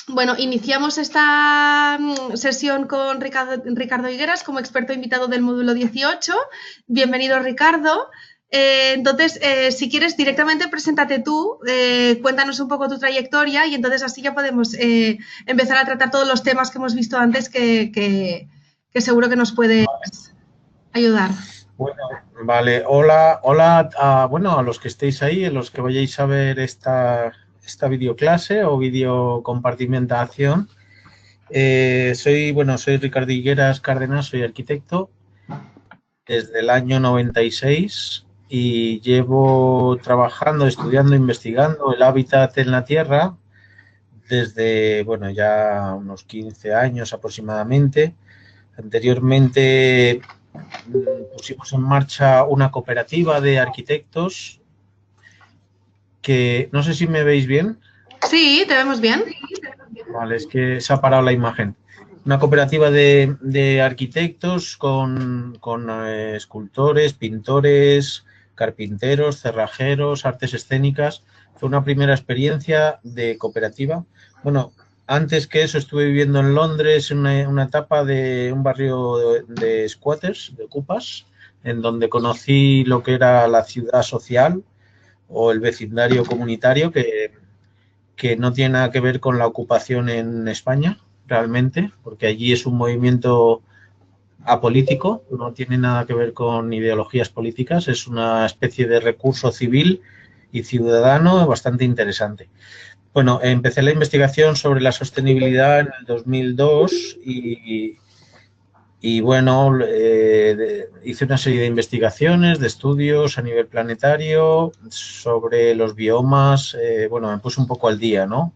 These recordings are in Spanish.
Bueno, iniciamos esta sesión con Ricardo Higueras como experto invitado del módulo 18. Bienvenido, Ricardo. Entonces, si quieres, directamente preséntate tú, cuéntanos un poco tu trayectoria y entonces así ya podemos empezar a tratar todos los temas que hemos visto antes que seguro que nos puedes ayudar. Bueno, vale. Hola, hola bueno, a los que estéis ahí, a los que vayáis a ver esta videoclase o video compartimentación. Soy Ricardo Higueras Cárdenas, soy arquitecto desde el año 96 y llevo trabajando, estudiando, investigando el hábitat en la Tierra desde, bueno, ya unos 15 años aproximadamente. Anteriormente pusimos en marcha una cooperativa de arquitectos que, no sé si me veis bien. Sí, te vemos bien. Vale, es que se ha parado la imagen. Una cooperativa de arquitectos con escultores, pintores, carpinteros, cerrajeros, artes escénicas. Fue una primera experiencia de cooperativa. Bueno, antes que eso estuve viviendo en Londres en una etapa de un barrio de squatters, de ocupas, en donde conocí lo que era la ciudad social o el vecindario comunitario, que no tiene nada que ver con la ocupación en España, realmente, porque allí es un movimiento apolítico, no tiene nada que ver con ideologías políticas, es una especie de recurso civil y ciudadano bastante interesante. Bueno, empecé la investigación sobre la sostenibilidad en el 2002 y bueno, hice una serie de investigaciones, de estudios a nivel planetario sobre los biomas. Bueno, me puse un poco al día, ¿no?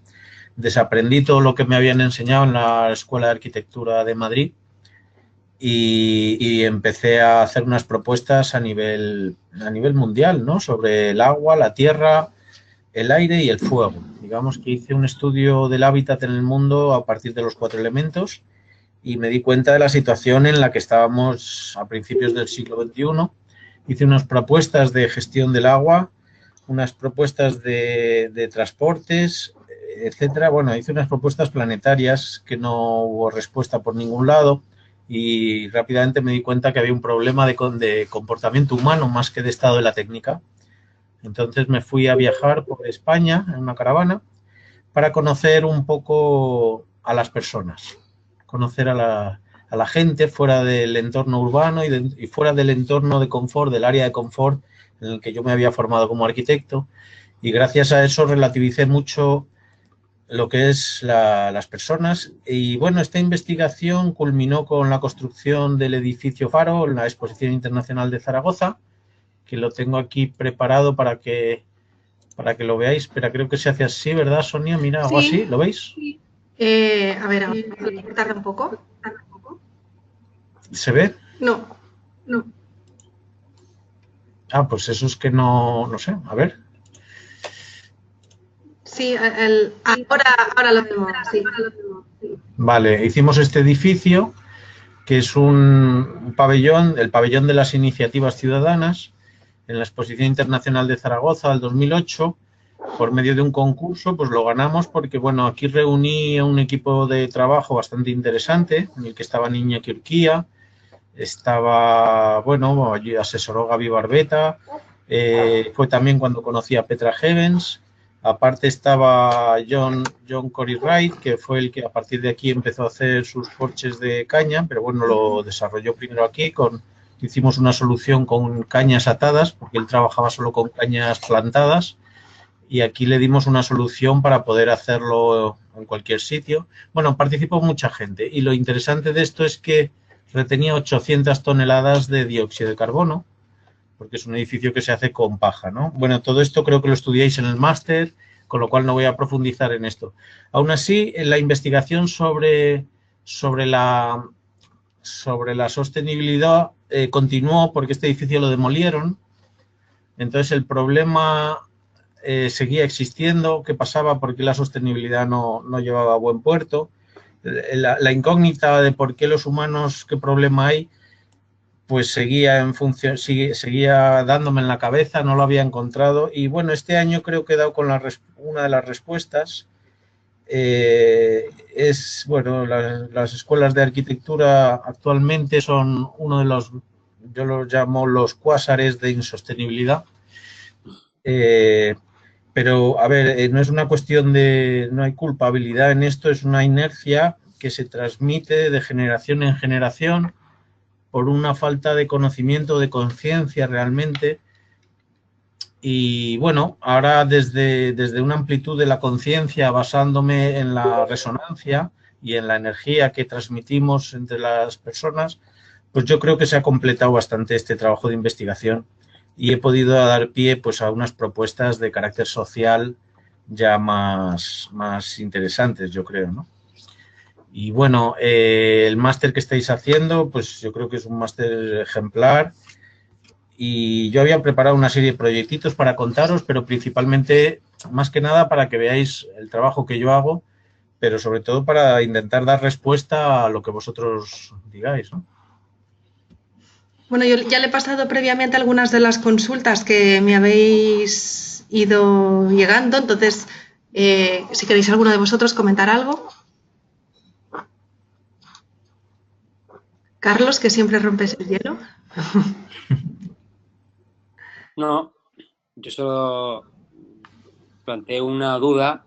Desaprendí todo lo que me habían enseñado en la Escuela de Arquitectura de Madrid y empecé a hacer unas propuestas a nivel mundial, ¿no? Sobre el agua, la tierra, el aire y el fuego. Digamos que hice un estudio del hábitat en el mundo a partir de los 4 elementos y me di cuenta de la situación en la que estábamos a principios del siglo XXI. Hice unas propuestas de gestión del agua, unas propuestas de transportes, etcétera. Bueno, hice unas propuestas planetarias que no hubo respuesta por ningún lado y rápidamente me di cuenta que había un problema de comportamiento humano más que de estado de la técnica. Entonces me fui a viajar por España en una caravana para conocer un poco a las personas, conocer a la gente fuera del entorno urbano y fuera del entorno de confort, del área de confort en el que yo me había formado como arquitecto, y gracias a eso relativicé mucho lo que es las personas. Y bueno, esta investigación culminó con la construcción del edificio Faro en la Exposición Internacional de Zaragoza, que lo tengo aquí preparado para que lo veáis, pero creo que se hace así, ¿verdad, Sonia? Mira, algo así, Sí. ¿lo veis? A ver, tarda un poco. ¿Se ve? No. Ah, pues eso es que no sé, a ver. Sí, ahora lo tengo, sí. Vale, hicimos este edificio, que es un pabellón, el pabellón de las iniciativas ciudadanas, en la Exposición Internacional de Zaragoza del 2008, por medio de un concurso, pues lo ganamos porque, bueno, aquí reuní a un equipo de trabajo bastante interesante, en el que estaba Iñaki Urquía, estaba, bueno, allí asesoró Gaby Barbeta, fue también cuando conocí a Petra Heavens, aparte estaba John Cory Wright, que fue el que a partir de aquí empezó a hacer sus porches de caña, pero bueno, lo desarrolló primero aquí, hicimos una solución con cañas atadas, porque él trabajaba solo con cañas plantadas, y aquí le dimos una solución para poder hacerlo en cualquier sitio. Bueno, participó mucha gente y lo interesante de esto es que retenía 800 toneladas de dióxido de carbono, porque es un edificio que se hace con paja, ¿no? Bueno, todo esto creo que lo estudiáis en el máster, con lo cual no voy a profundizar en esto. Aún así, en la investigación sobre la, sobre la sostenibilidad continuó porque este edificio lo demolieron. Entonces, el problema seguía existiendo, qué pasaba, por qué la sostenibilidad no llevaba a buen puerto, la incógnita de por qué los humanos, qué problema hay, pues seguía en función, seguía dándome en la cabeza, no lo había encontrado y bueno, este año creo que he dado con una de las respuestas. Bueno, las escuelas de arquitectura actualmente son uno de los, yo los llamo los cuásares de insostenibilidad. Pero, a ver, no es una cuestión de, no hay culpabilidad en esto, es una inercia que se transmite de generación en generación por una falta de conocimiento, de conciencia realmente. Y bueno, ahora desde una amplitud de la conciencia, basándome en la resonancia y en la energía que transmitimos entre las personas, pues yo creo que se ha completado bastante este trabajo de investigación y he podido dar pie pues a unas propuestas de carácter social ya más interesantes, yo creo, ¿no? Y bueno, el máster que estáis haciendo, pues yo creo que es un máster ejemplar. Y yo había preparado una serie de proyectitos para contaros, pero principalmente, más que nada, para que veáis el trabajo que yo hago, pero sobre todo para intentar dar respuesta a lo que vosotros digáis, ¿no? Bueno, yo ya le he pasado previamente algunas de las consultas que me habéis ido llegando, entonces, si queréis alguno de vosotros comentar algo. Carlos, que siempre rompes el hielo. No, yo solo planteo una duda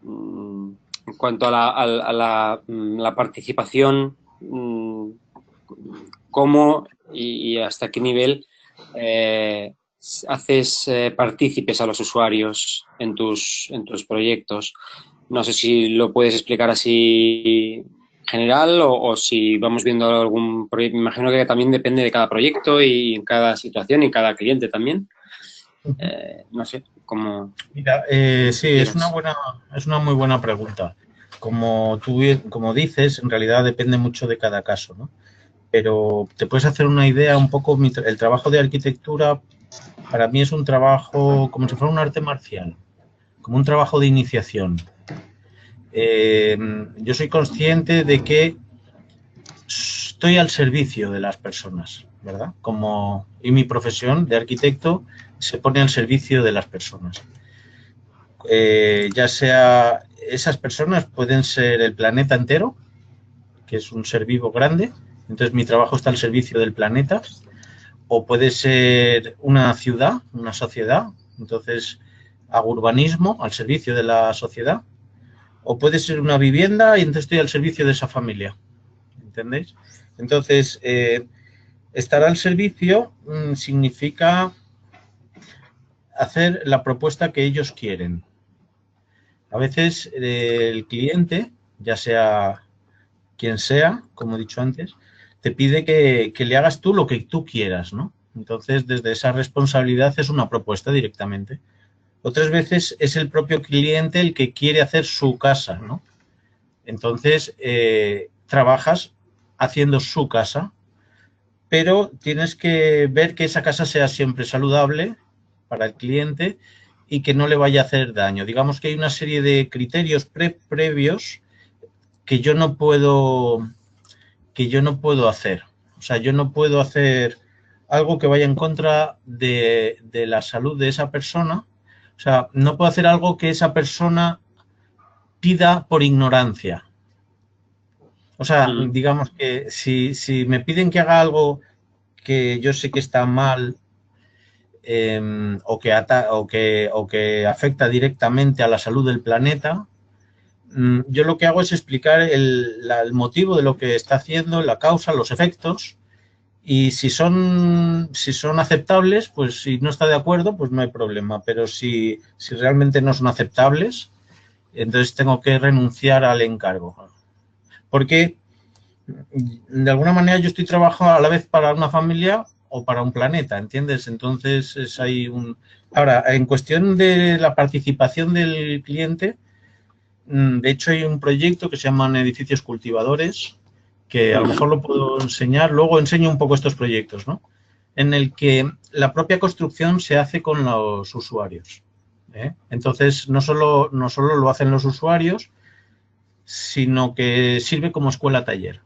en cuanto a la participación, cómo y hasta qué nivel haces partícipes a los usuarios en tus proyectos. No sé si lo puedes explicar así general o si vamos viendo algún proyecto. Me imagino que también depende de cada proyecto y en cada situación y cada cliente también. No sé cómo. Mira, sí, es una muy buena pregunta. Como dices, en realidad depende mucho de cada caso, ¿no? Pero te puedes hacer una idea un poco, el trabajo de arquitectura para mí es un trabajo como si fuera un arte marcial, como un trabajo de iniciación. Yo soy consciente de que estoy al servicio de las personas, ¿verdad? Y mi profesión de arquitecto se pone al servicio de las personas. Ya sea, esas personas pueden ser el planeta entero, que es un ser vivo grande, entonces mi trabajo está al servicio del planeta, o puede ser una ciudad, una sociedad, entonces hago urbanismo al servicio de la sociedad, o puede ser una vivienda y entonces estoy al servicio de esa familia, ¿entendéis? Entonces, estar al servicio significa hacer la propuesta que ellos quieren. A veces el cliente, ya sea quien sea, como he dicho antes, te pide que le hagas tú lo que tú quieras, ¿no? Entonces, desde esa responsabilidad es una propuesta directamente. Otras veces es el propio cliente el que quiere hacer su casa, ¿no? Entonces, trabajas haciendo su casa, pero tienes que ver que esa casa sea siempre saludable para el cliente y que no le vaya a hacer daño. Digamos que hay una serie de criterios previos que yo no puedo hacer. O sea, yo no puedo hacer algo que vaya en contra de la salud de esa persona. O sea, no puedo hacer algo que esa persona pida por ignorancia. O sea, digamos que si me piden que haga algo que yo sé que está mal o que afecta directamente a la salud del planeta, yo lo que hago es explicar el motivo de lo que está haciendo, la causa, los efectos, y si son aceptables, pues si no está de acuerdo, pues no hay problema, pero si realmente no son aceptables, entonces tengo que renunciar al encargo. Porque de alguna manera yo estoy trabajando a la vez para una familia o para un planeta, ¿entiendes? Entonces es ahí un... Ahora, en cuestión de la participación del cliente, de hecho hay un proyecto que se llaman edificios cultivadores, que a lo mejor lo puedo enseñar, luego enseño un poco estos proyectos, ¿no? En el que la propia construcción se hace con los usuarios, ¿eh? Entonces no solo lo hacen los usuarios, sino que sirve como escuela-taller.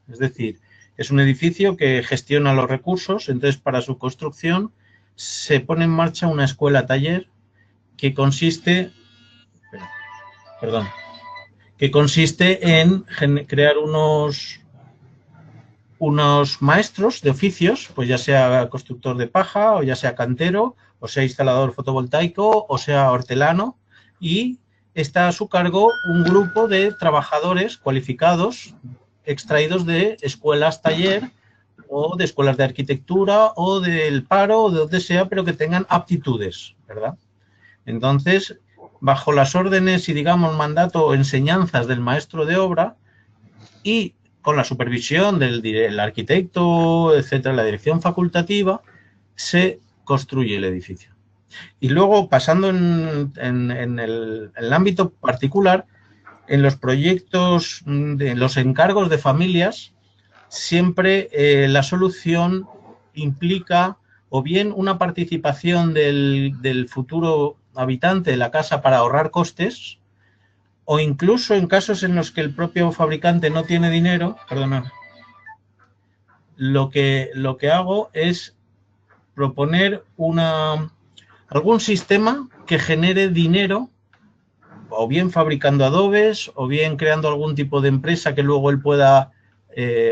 Es decir, es un edificio que gestiona los recursos, entonces para su construcción se pone en marcha una escuela-taller que consiste... Perdón. que consiste en crear unos maestros de oficios, pues ya sea constructor de paja, o ya sea cantero, o sea instalador fotovoltaico, o sea hortelano, y está a su cargo un grupo de trabajadores cualificados extraídos de escuelas taller o de escuelas de arquitectura o del paro o de donde sea, pero que tengan aptitudes, ¿verdad? Entonces, bajo las órdenes y, digamos, mandato o enseñanzas del maestro de obra y con la supervisión del arquitecto, etcétera, la dirección facultativa, se construye el edificio. Y luego, pasando en el ámbito particular, en los proyectos, en los encargos de familias, siempre la solución implica o bien una participación del futuro habitante de la casa para ahorrar costes, o incluso en casos en los que el propio fabricante no tiene dinero, perdona, lo que hago es proponer algún sistema que genere dinero, o bien fabricando adobes, o bien creando algún tipo de empresa que luego él pueda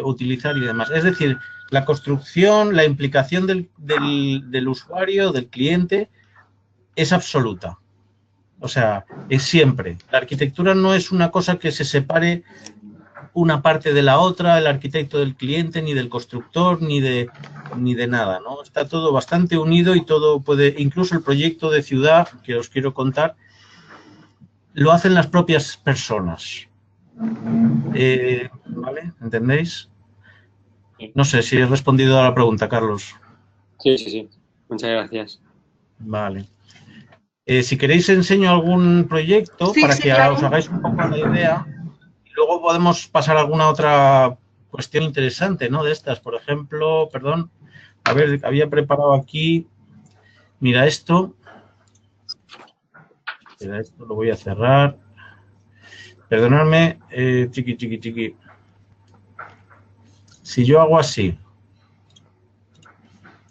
utilizar y demás. Es decir, la construcción, la implicación del usuario, del cliente, es absoluta. O sea, es siempre. La arquitectura no es una cosa que se separe una parte de la otra, el arquitecto del cliente, ni del constructor, ni de nada, ¿no? Está todo bastante unido y todo puede, incluso el proyecto de ciudad que os quiero contar, lo hacen las propias personas. ¿Vale? ¿Entendéis? No sé si he respondido a la pregunta, Carlos. Sí, sí, sí. Muchas gracias. Vale. Si queréis enseño algún proyecto para que claro. os hagáis un poco la idea y luego podemos pasar a alguna otra cuestión interesante, ¿no? De estas, por ejemplo, perdón, a ver, había preparado aquí, mira esto, lo voy a cerrar, perdonadme, chiqui. Si yo hago así,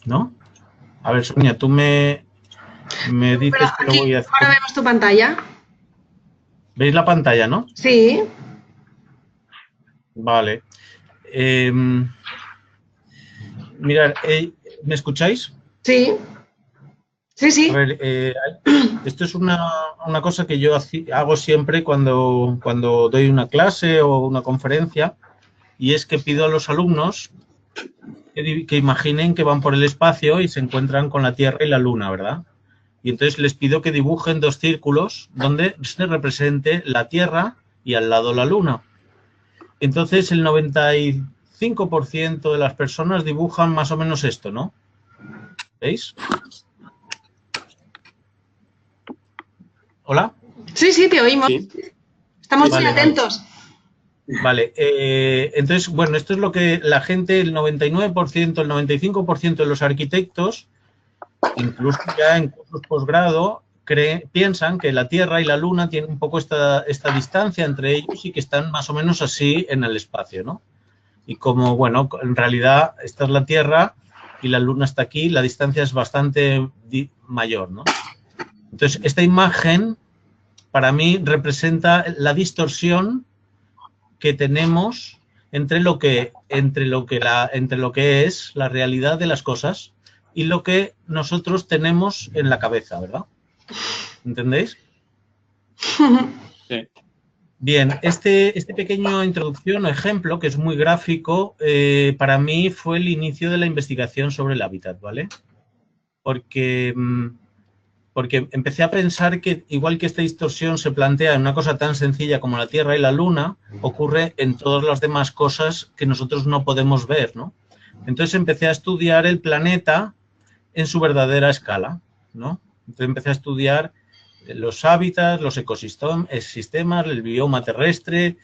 ¿no? A ver, Sonia, tú me dices que lo voy a hacer. Ahora vemos tu pantalla. ¿Veis la pantalla, no? Sí. Vale. Mirad, ¿me escucháis? Sí. Sí. A ver, esto es una cosa que yo hago siempre cuando doy una clase o una conferencia, y es que pido a los alumnos que imaginen que van por el espacio y se encuentran con la Tierra y la Luna, ¿verdad? Y entonces les pido que dibujen dos círculos donde se represente la Tierra y al lado la Luna. Entonces el 95% de las personas dibujan más o menos esto, ¿no? ¿Veis? ¿Hola? Sí, te oímos. Sí. Estamos muy atentos. Vale, entonces, bueno, esto es lo que la gente, el 99%, el 95% de los arquitectos, incluso ya en cursos posgrado, piensan que la Tierra y la Luna tienen un poco esta distancia entre ellos y que están más o menos así en el espacio, ¿no? Y como, bueno, en realidad esta es la Tierra y la Luna está aquí, la distancia es bastante mayor, ¿no? Entonces, esta imagen para mí representa la distorsión que tenemos entre lo que es la realidad de las cosas y lo que nosotros tenemos en la cabeza, ¿verdad? ¿Entendéis? Sí. Bien, este pequeño introducción o ejemplo, que es muy gráfico, para mí fue el inicio de la investigación sobre el hábitat, ¿vale? Porque empecé a pensar que, igual que esta distorsión se plantea en una cosa tan sencilla como la Tierra y la Luna, ocurre en todas las demás cosas que nosotros no podemos ver, ¿no? Entonces empecé a estudiar el planeta en su verdadera escala, ¿no? Entonces empecé a estudiar los hábitats, los ecosistemas, el bioma terrestre,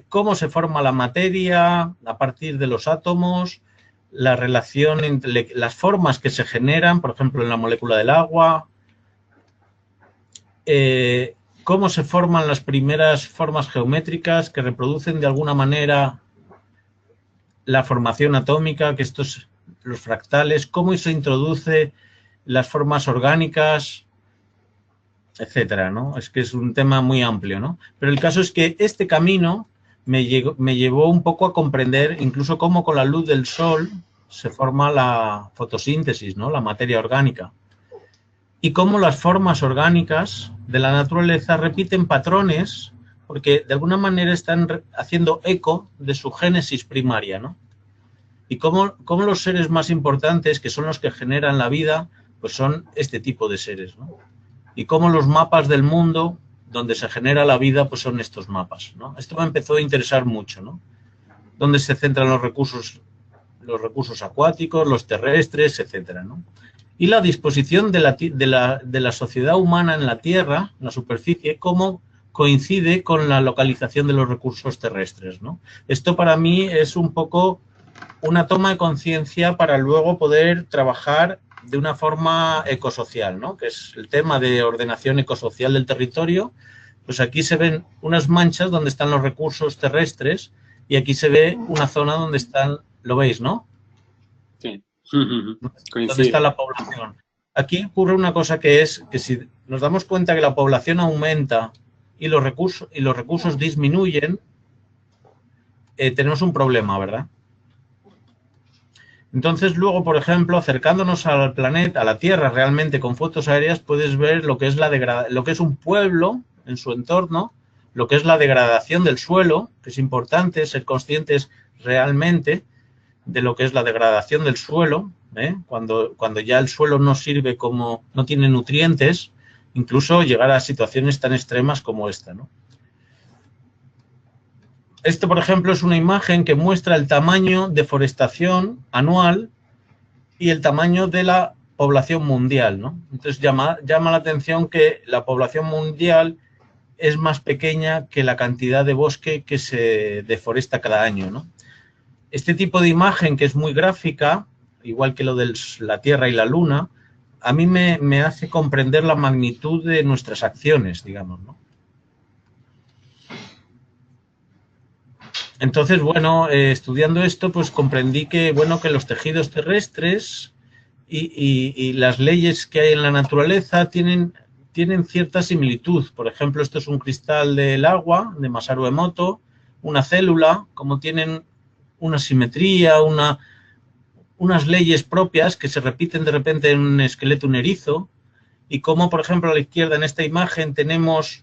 cómo se forma la materia a partir de los átomos, la relación entre las formas que se generan, por ejemplo, en la molécula del agua, cómo se forman las primeras formas geométricas que reproducen de alguna manera la formación atómica, que estos los fractales, cómo se introduce las formas orgánicas, etcétera, ¿no? Es que es un tema muy amplio, ¿no? Pero el caso es que este camino me llevó un poco a comprender incluso cómo con la luz del sol se forma la fotosíntesis, ¿no? La materia orgánica. Y cómo las formas orgánicas de la naturaleza repiten patrones porque de alguna manera están haciendo eco de su génesis primaria, ¿no? Y cómo los seres más importantes, que son los que generan la vida, pues son este tipo de seres, ¿no? Y cómo los mapas del mundo donde se genera la vida, pues son estos mapas, ¿no? Esto me empezó a interesar mucho, ¿no? Donde se centran los recursos acuáticos, los terrestres, etcétera, ¿no? Y la disposición de la sociedad humana en la Tierra, en la superficie, cómo coincide con la localización de los recursos terrestres, ¿no? Esto para mí es un poco una toma de conciencia para luego poder trabajar de una forma ecosocial, ¿no? Que es el tema de ordenación ecosocial del territorio. Pues aquí se ven unas manchas donde están los recursos terrestres y aquí se ve una zona donde están, lo veis, ¿no? Sí. Donde está la población. Aquí ocurre una cosa que es que si nos damos cuenta que la población aumenta y los recursos disminuyen, tenemos un problema, ¿verdad? Entonces, luego, por ejemplo, acercándonos al planeta, a la Tierra, realmente con fotos aéreas, puedes ver lo que es lo que es un pueblo en su entorno, lo que es la degradación del suelo, que es importante ser conscientes realmente de lo que es la degradación del suelo, cuando ya el suelo no sirve no tiene nutrientes, incluso llegar a situaciones tan extremas como esta, ¿no? Esto, por ejemplo, es una imagen que muestra el tamaño de forestación anual y el tamaño de la población mundial, ¿no? Entonces llama la atención que la población mundial es más pequeña que la cantidad de bosque que se deforesta cada año, ¿no? Este tipo de imagen, que es muy gráfica, igual que lo de la Tierra y la Luna, a mí me hace comprender la magnitud de nuestras acciones, digamos, ¿no? Entonces, bueno, estudiando esto, pues comprendí que, bueno, que los tejidos terrestres y las leyes que hay en la naturaleza tienen cierta similitud. Por ejemplo, esto es un cristal del agua, de Masaru Emoto, una célula, como tienen una simetría, unas leyes propias que se repiten de repente en un esqueleto, un erizo, y como, por ejemplo, a la izquierda en esta imagen tenemos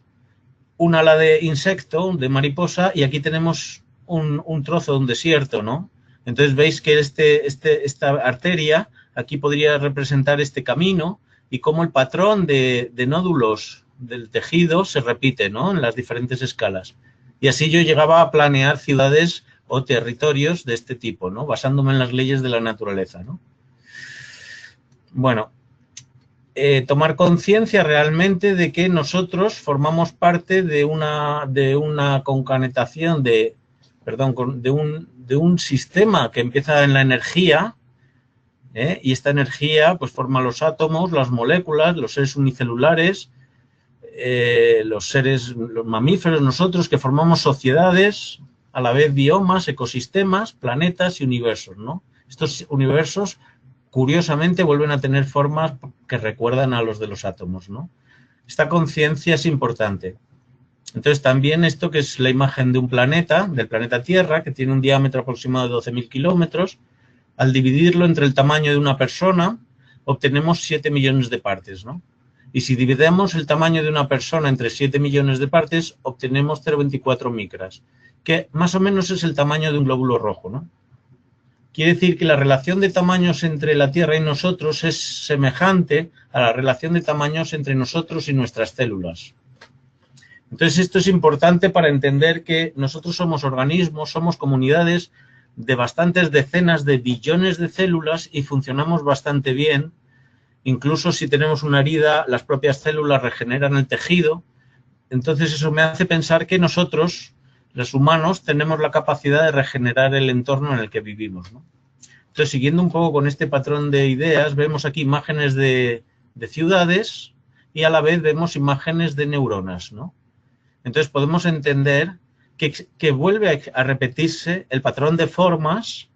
un ala de insecto, de mariposa, y aquí tenemos un trozo de un desierto, ¿no? Entonces veis que esta arteria aquí podría representar este camino y cómo el patrón de nódulos del tejido se repite, ¿no? En las diferentes escalas. Y así yo llegaba a planear ciudades o territorios de este tipo, ¿no? Basándome en las leyes de la naturaleza, ¿no? Bueno, tomar conciencia realmente de que nosotros formamos parte de una concatenación de un sistema que empieza en la energía, y esta energía pues forma los átomos, las moléculas, los seres unicelulares, los mamíferos, nosotros que formamos sociedades, a la vez biomas, ecosistemas, planetas y universos, ¿no? Estos universos, curiosamente, vuelven a tener formas que recuerdan a los de los átomos, ¿no? Esta conciencia es importante. Entonces, también esto que es la imagen de un planeta, del planeta Tierra, que tiene un diámetro aproximado de 12.000 kilómetros, al dividirlo entre el tamaño de una persona, obtenemos 7 millones de partes, ¿no? Y si dividimos el tamaño de una persona entre 7 millones de partes, obtenemos 0,24 micras, que más o menos es el tamaño de un glóbulo rojo, ¿no? Quiere decir que la relación de tamaños entre la Tierra y nosotros es semejante a la relación de tamaños entre nosotros y nuestras células. Entonces, esto es importante para entender que nosotros somos organismos, somos comunidades de bastantes decenas de billones de células y funcionamos bastante bien. Incluso si tenemos una herida, las propias células regeneran el tejido. Entonces, eso me hace pensar que nosotros, los humanos, tenemos la capacidad de regenerar el entorno en el que vivimos, ¿no? Entonces, siguiendo un poco con este patrón de ideas, vemos aquí imágenes de ciudades y a la vez vemos imágenes de neuronas, ¿no? Entonces, podemos entender que vuelve a repetirse el patrón de formas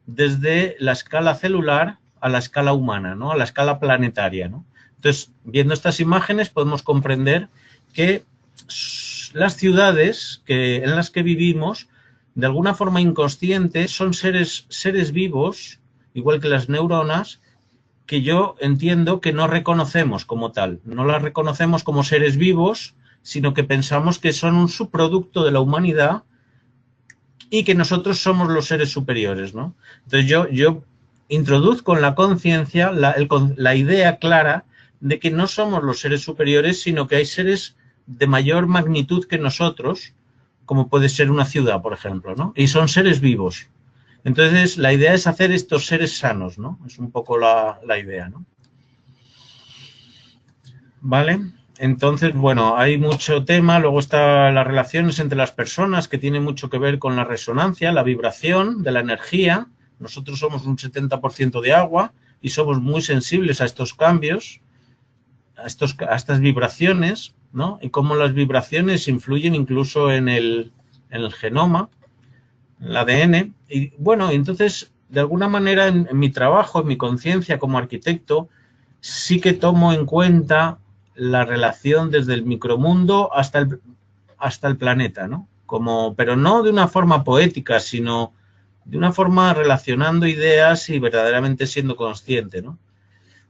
desde la escala celular a la escala humana, ¿no? A la escala planetaria, ¿no? Entonces, viendo estas imágenes podemos comprender que las ciudades en las que vivimos, de alguna forma inconsciente, son seres vivos, igual que las neuronas, que yo entiendo que no reconocemos como tal. No las reconocemos como seres vivos, sino que pensamos que son un subproducto de la humanidad y que nosotros somos los seres superiores, ¿no? Entonces yo introduzco en la conciencia la idea clara de que no somos los seres superiores, sino que hay seres de mayor magnitud que nosotros, como puede ser una ciudad, por ejemplo, ¿no? Y son seres vivos. Entonces, la idea es hacer estos seres sanos, ¿no? Es un poco la idea, ¿no? ¿Vale? Entonces, bueno, hay mucho tema. Luego están las relaciones entre las personas, que tiene mucho que ver con la resonancia, la vibración de la energía. Nosotros somos un 70% de agua y somos muy sensibles a estos cambios, a estas vibraciones, ¿no? Y cómo las vibraciones influyen incluso en el genoma, el ADN. Y bueno, entonces, de alguna manera, en mi trabajo, en mi conciencia como arquitecto, sí que tomo en cuenta la relación desde el micromundo hasta el planeta, ¿no? Pero no de una forma poética, sino de una forma relacionando ideas y verdaderamente siendo consciente, ¿no?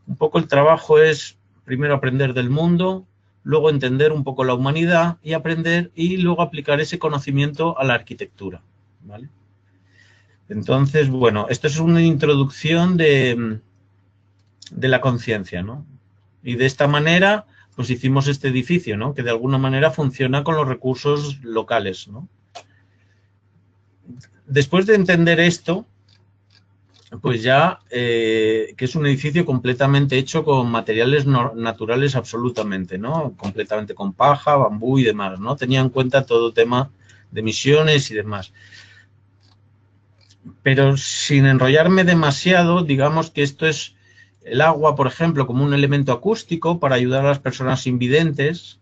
Un poco el trabajo es primero aprender del mundo, luego entender un poco la humanidad y aprender y luego aplicar ese conocimiento a la arquitectura, ¿vale? Entonces, bueno, esto es una introducción de la conciencia, ¿no? Y de esta manera, pues hicimos este edificio, ¿no? Que de alguna manera funciona con los recursos locales, ¿no? Después de entender esto, pues ya, que es un edificio completamente hecho con materiales naturales absolutamente, ¿no? Completamente con paja, bambú y demás, ¿no? Tenía en cuenta todo tema de emisiones y demás. Pero sin enrollarme demasiado, digamos que esto es el agua, por ejemplo, como un elemento acústico para ayudar a las personas invidentes,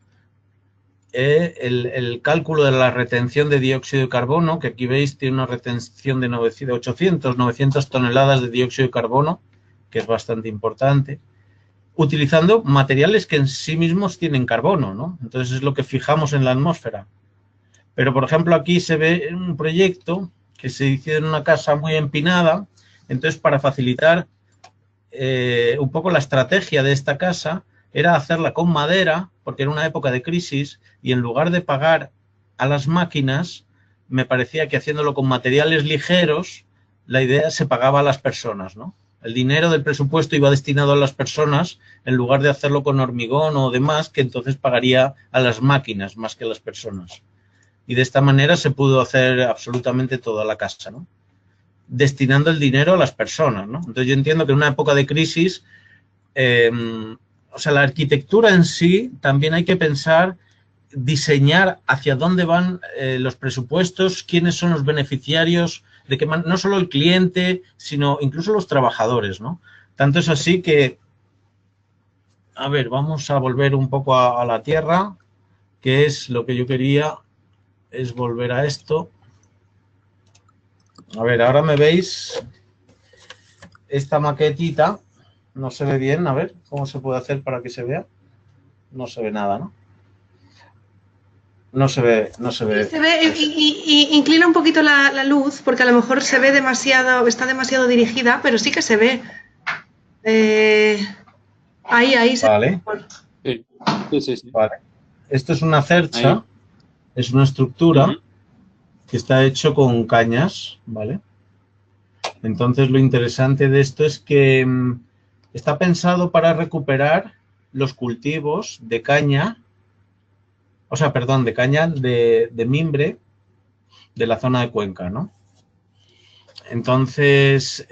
el cálculo de la retención de dióxido de carbono, que aquí veis tiene una retención de 900 toneladas de dióxido de carbono, que es bastante importante, utilizando materiales que en sí mismos tienen carbono, ¿no? Entonces es lo que fijamos en la atmósfera. Pero, por ejemplo, aquí se ve un proyecto que se hizo en una casa muy empinada. Entonces, para facilitar un poco la estrategia de esta casa, era hacerla con madera, porque era una época de crisis, y en lugar de pagar a las máquinas, me parecía que haciéndolo con materiales ligeros, la idea se pagaba a las personas, ¿no? El dinero del presupuesto iba destinado a las personas, en lugar de hacerlo con hormigón o demás, que entonces pagaría a las máquinas más que a las personas. Y de esta manera se pudo hacer absolutamente toda la casa, ¿no? Destinando el dinero a las personas, ¿no? Entonces yo entiendo que en una época de crisis, o sea, la arquitectura en sí también hay que pensar, diseñar hacia dónde van los presupuestos, quiénes son los beneficiarios, de que no solo el cliente, sino incluso los trabajadores, ¿no? Tanto es así que, a ver, vamos a volver un poco a la tierra, que es lo que yo quería, es volver a esto. A ver, ahora me veis esta maquetita, no se ve bien, a ver, ¿cómo se puede hacer para que se vea? No se ve nada, ¿no? No se ve. Se ve y inclina un poquito la luz, porque a lo mejor se ve demasiado, está demasiado dirigida, pero sí que se ve. Ahí se ve. Sí. Vale. Esto es una cercha, ahí. Es una estructura que está hecho con cañas, ¿vale? Entonces lo interesante de esto es que está pensado para recuperar los cultivos de caña, o sea, perdón, de caña de mimbre de la zona de Cuenca, ¿no? Entonces,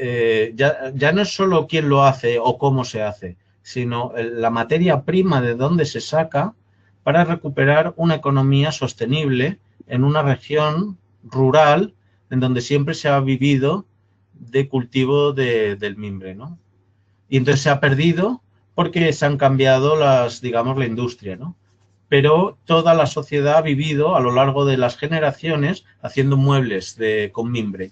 ya no es solo quién lo hace o cómo se hace, sino la materia prima de dónde se saca para recuperar una economía sostenible en una región rural en donde siempre se ha vivido de cultivo del mimbre, ¿no? Y entonces se ha perdido porque se han cambiado digamos, la industria, ¿no? Pero toda la sociedad ha vivido a lo largo de las generaciones haciendo muebles con mimbre.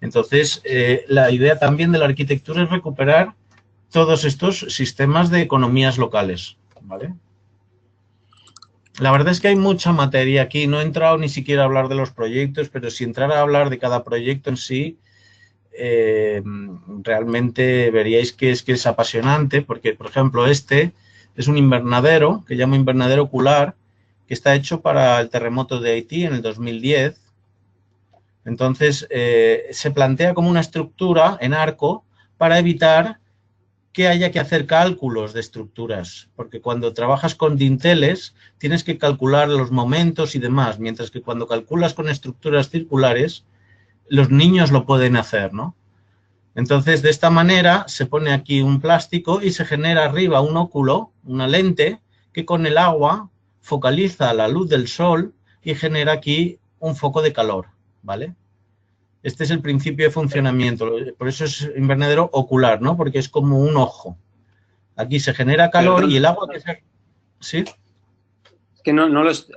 Entonces, la idea también de la arquitectura es recuperar todos estos sistemas de economías locales, ¿vale? La verdad es que hay mucha materia aquí, no he entrado ni siquiera a hablar de los proyectos, pero si entrara a hablar de cada proyecto en sí, realmente veríais que es apasionante, porque, por ejemplo, este es un invernadero, que llamo invernadero ocular, que está hecho para el terremoto de Haití en el 2010. Entonces, se plantea como una estructura en arco para evitar que haya que hacer cálculos de estructuras, porque cuando trabajas con dinteles tienes que calcular los momentos y demás, mientras que cuando calculas con estructuras circulares, los niños lo pueden hacer, ¿no? Entonces, de esta manera se pone aquí un plástico y se genera arriba un óculo, una lente, que con el agua focaliza la luz del sol y genera aquí un foco de calor, ¿vale? Este es el principio de funcionamiento, por eso es invernadero ocular, ¿no? Porque es como un ojo. Aquí se genera calor. Perdón. Y el agua que se... ¿Sí? Es que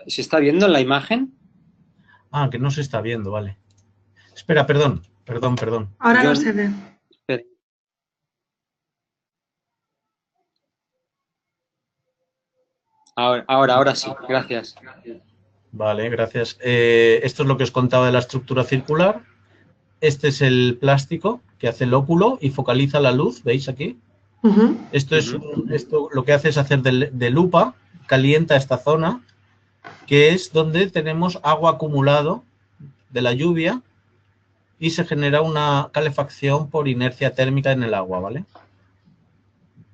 ¿se está viendo en la imagen? Ah, que no se está viendo, vale. Espera, perdón. Ahora no se ve. Espera. Ahora sí, gracias. Vale, gracias. Esto es lo que os contaba de la estructura circular. Este es el plástico que hace el óculo y focaliza la luz, ¿veis aquí? Esto lo que hace es hacer de lupa, calienta esta zona, que es donde tenemos agua acumulado de la lluvia y se genera una calefacción por inercia térmica en el agua, ¿vale?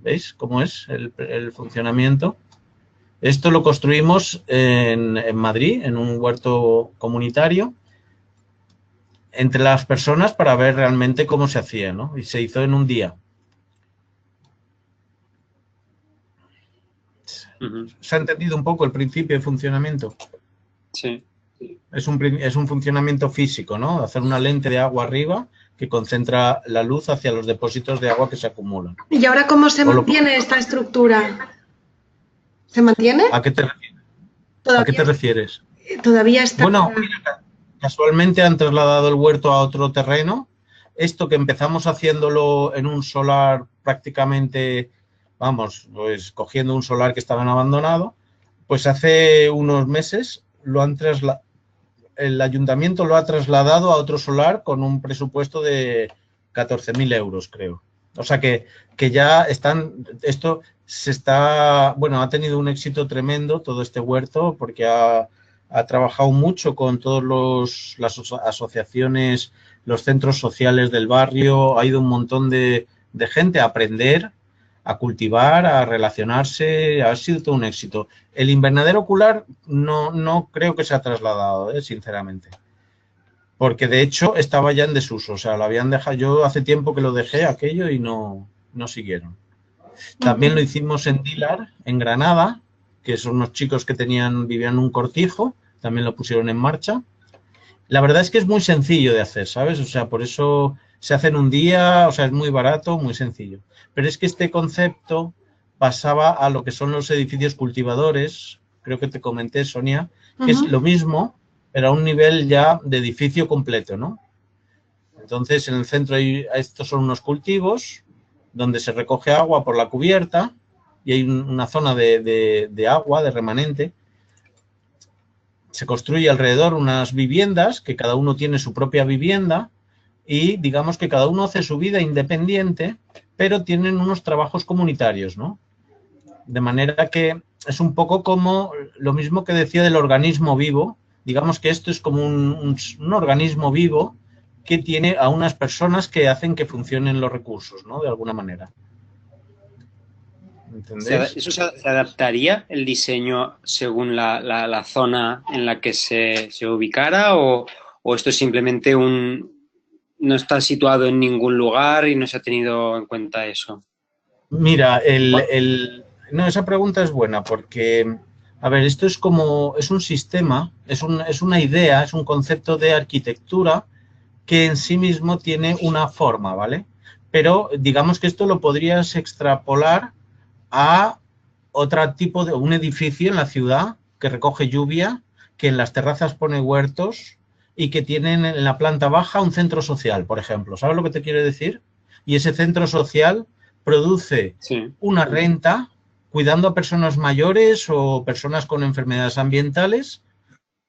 ¿Veis cómo es el funcionamiento? Esto lo construimos en Madrid, en un huerto comunitario, entre las personas para ver realmente cómo se hacía, ¿no? Y se hizo en un día. ¿Se ha entendido un poco el principio de funcionamiento? Sí. Es un funcionamiento físico, ¿no? Hacer una lente de agua arriba que concentra la luz hacia los depósitos de agua que se acumulan. ¿Y ahora cómo se mantiene esta estructura? ¿Se mantiene? ¿A qué te refieres? ¿A qué te refieres? Todavía está... Bueno, mira, casualmente han trasladado el huerto a otro terreno. Esto que empezamos haciéndolo en un solar prácticamente, vamos, pues cogiendo un solar que estaba abandonado, pues hace unos meses el ayuntamiento lo ha trasladado a otro solar con un presupuesto de 14.000 euros, creo. O sea que ya esto se está, bueno, ha tenido un éxito tremendo todo este huerto porque ha trabajado mucho con todas las asociaciones, los centros sociales del barrio, ha ido un montón de gente a aprender, a cultivar, a relacionarse, ha sido todo un éxito. El invernadero ocular no creo que se ha trasladado, sinceramente. Porque de hecho estaba ya en desuso, o sea, lo habían dejado, yo hace tiempo que lo dejé aquello y no siguieron. También lo hicimos en Dilar, en Granada, que son unos chicos que vivían en un cortijo, también lo pusieron en marcha. La verdad es que es muy sencillo de hacer, ¿sabes? O sea, por eso se hace en un día, o sea, es muy barato, muy sencillo. Pero es que este concepto pasaba a lo que son los edificios cultivadores, creo que te comenté, Sonia, que es lo mismo, pero a un nivel ya de edificio completo, ¿no? Entonces, en el centro estos son unos cultivos donde se recoge agua por la cubierta y hay una zona de agua, de remanente. Se construye alrededor unas viviendas, que cada uno tiene su propia vivienda y digamos que cada uno hace su vida independiente, pero tienen unos trabajos comunitarios, ¿no? De manera que es un poco como lo mismo que decía del organismo vivo. Digamos que esto es como un organismo vivo que tiene a unas personas que hacen que funcionen los recursos, ¿no? De alguna manera. ¿Entendéis? ¿Eso se adaptaría el diseño según la zona en la que se ubicara o esto es simplemente no está situado en ningún lugar y no se ha tenido en cuenta eso? Mira, no, esa pregunta es buena porque, a ver, esto es un sistema, es una idea, es un concepto de arquitectura que en sí mismo tiene una forma, ¿vale? Pero digamos que esto lo podrías extrapolar a otro tipo de un edificio en la ciudad que recoge lluvia, que en las terrazas pone huertos y que tienen en la planta baja un centro social, por ejemplo. ¿Sabes lo que te quiero decir? Y ese centro social produce Sí. una renta cuidando a personas mayores o personas con enfermedades ambientales,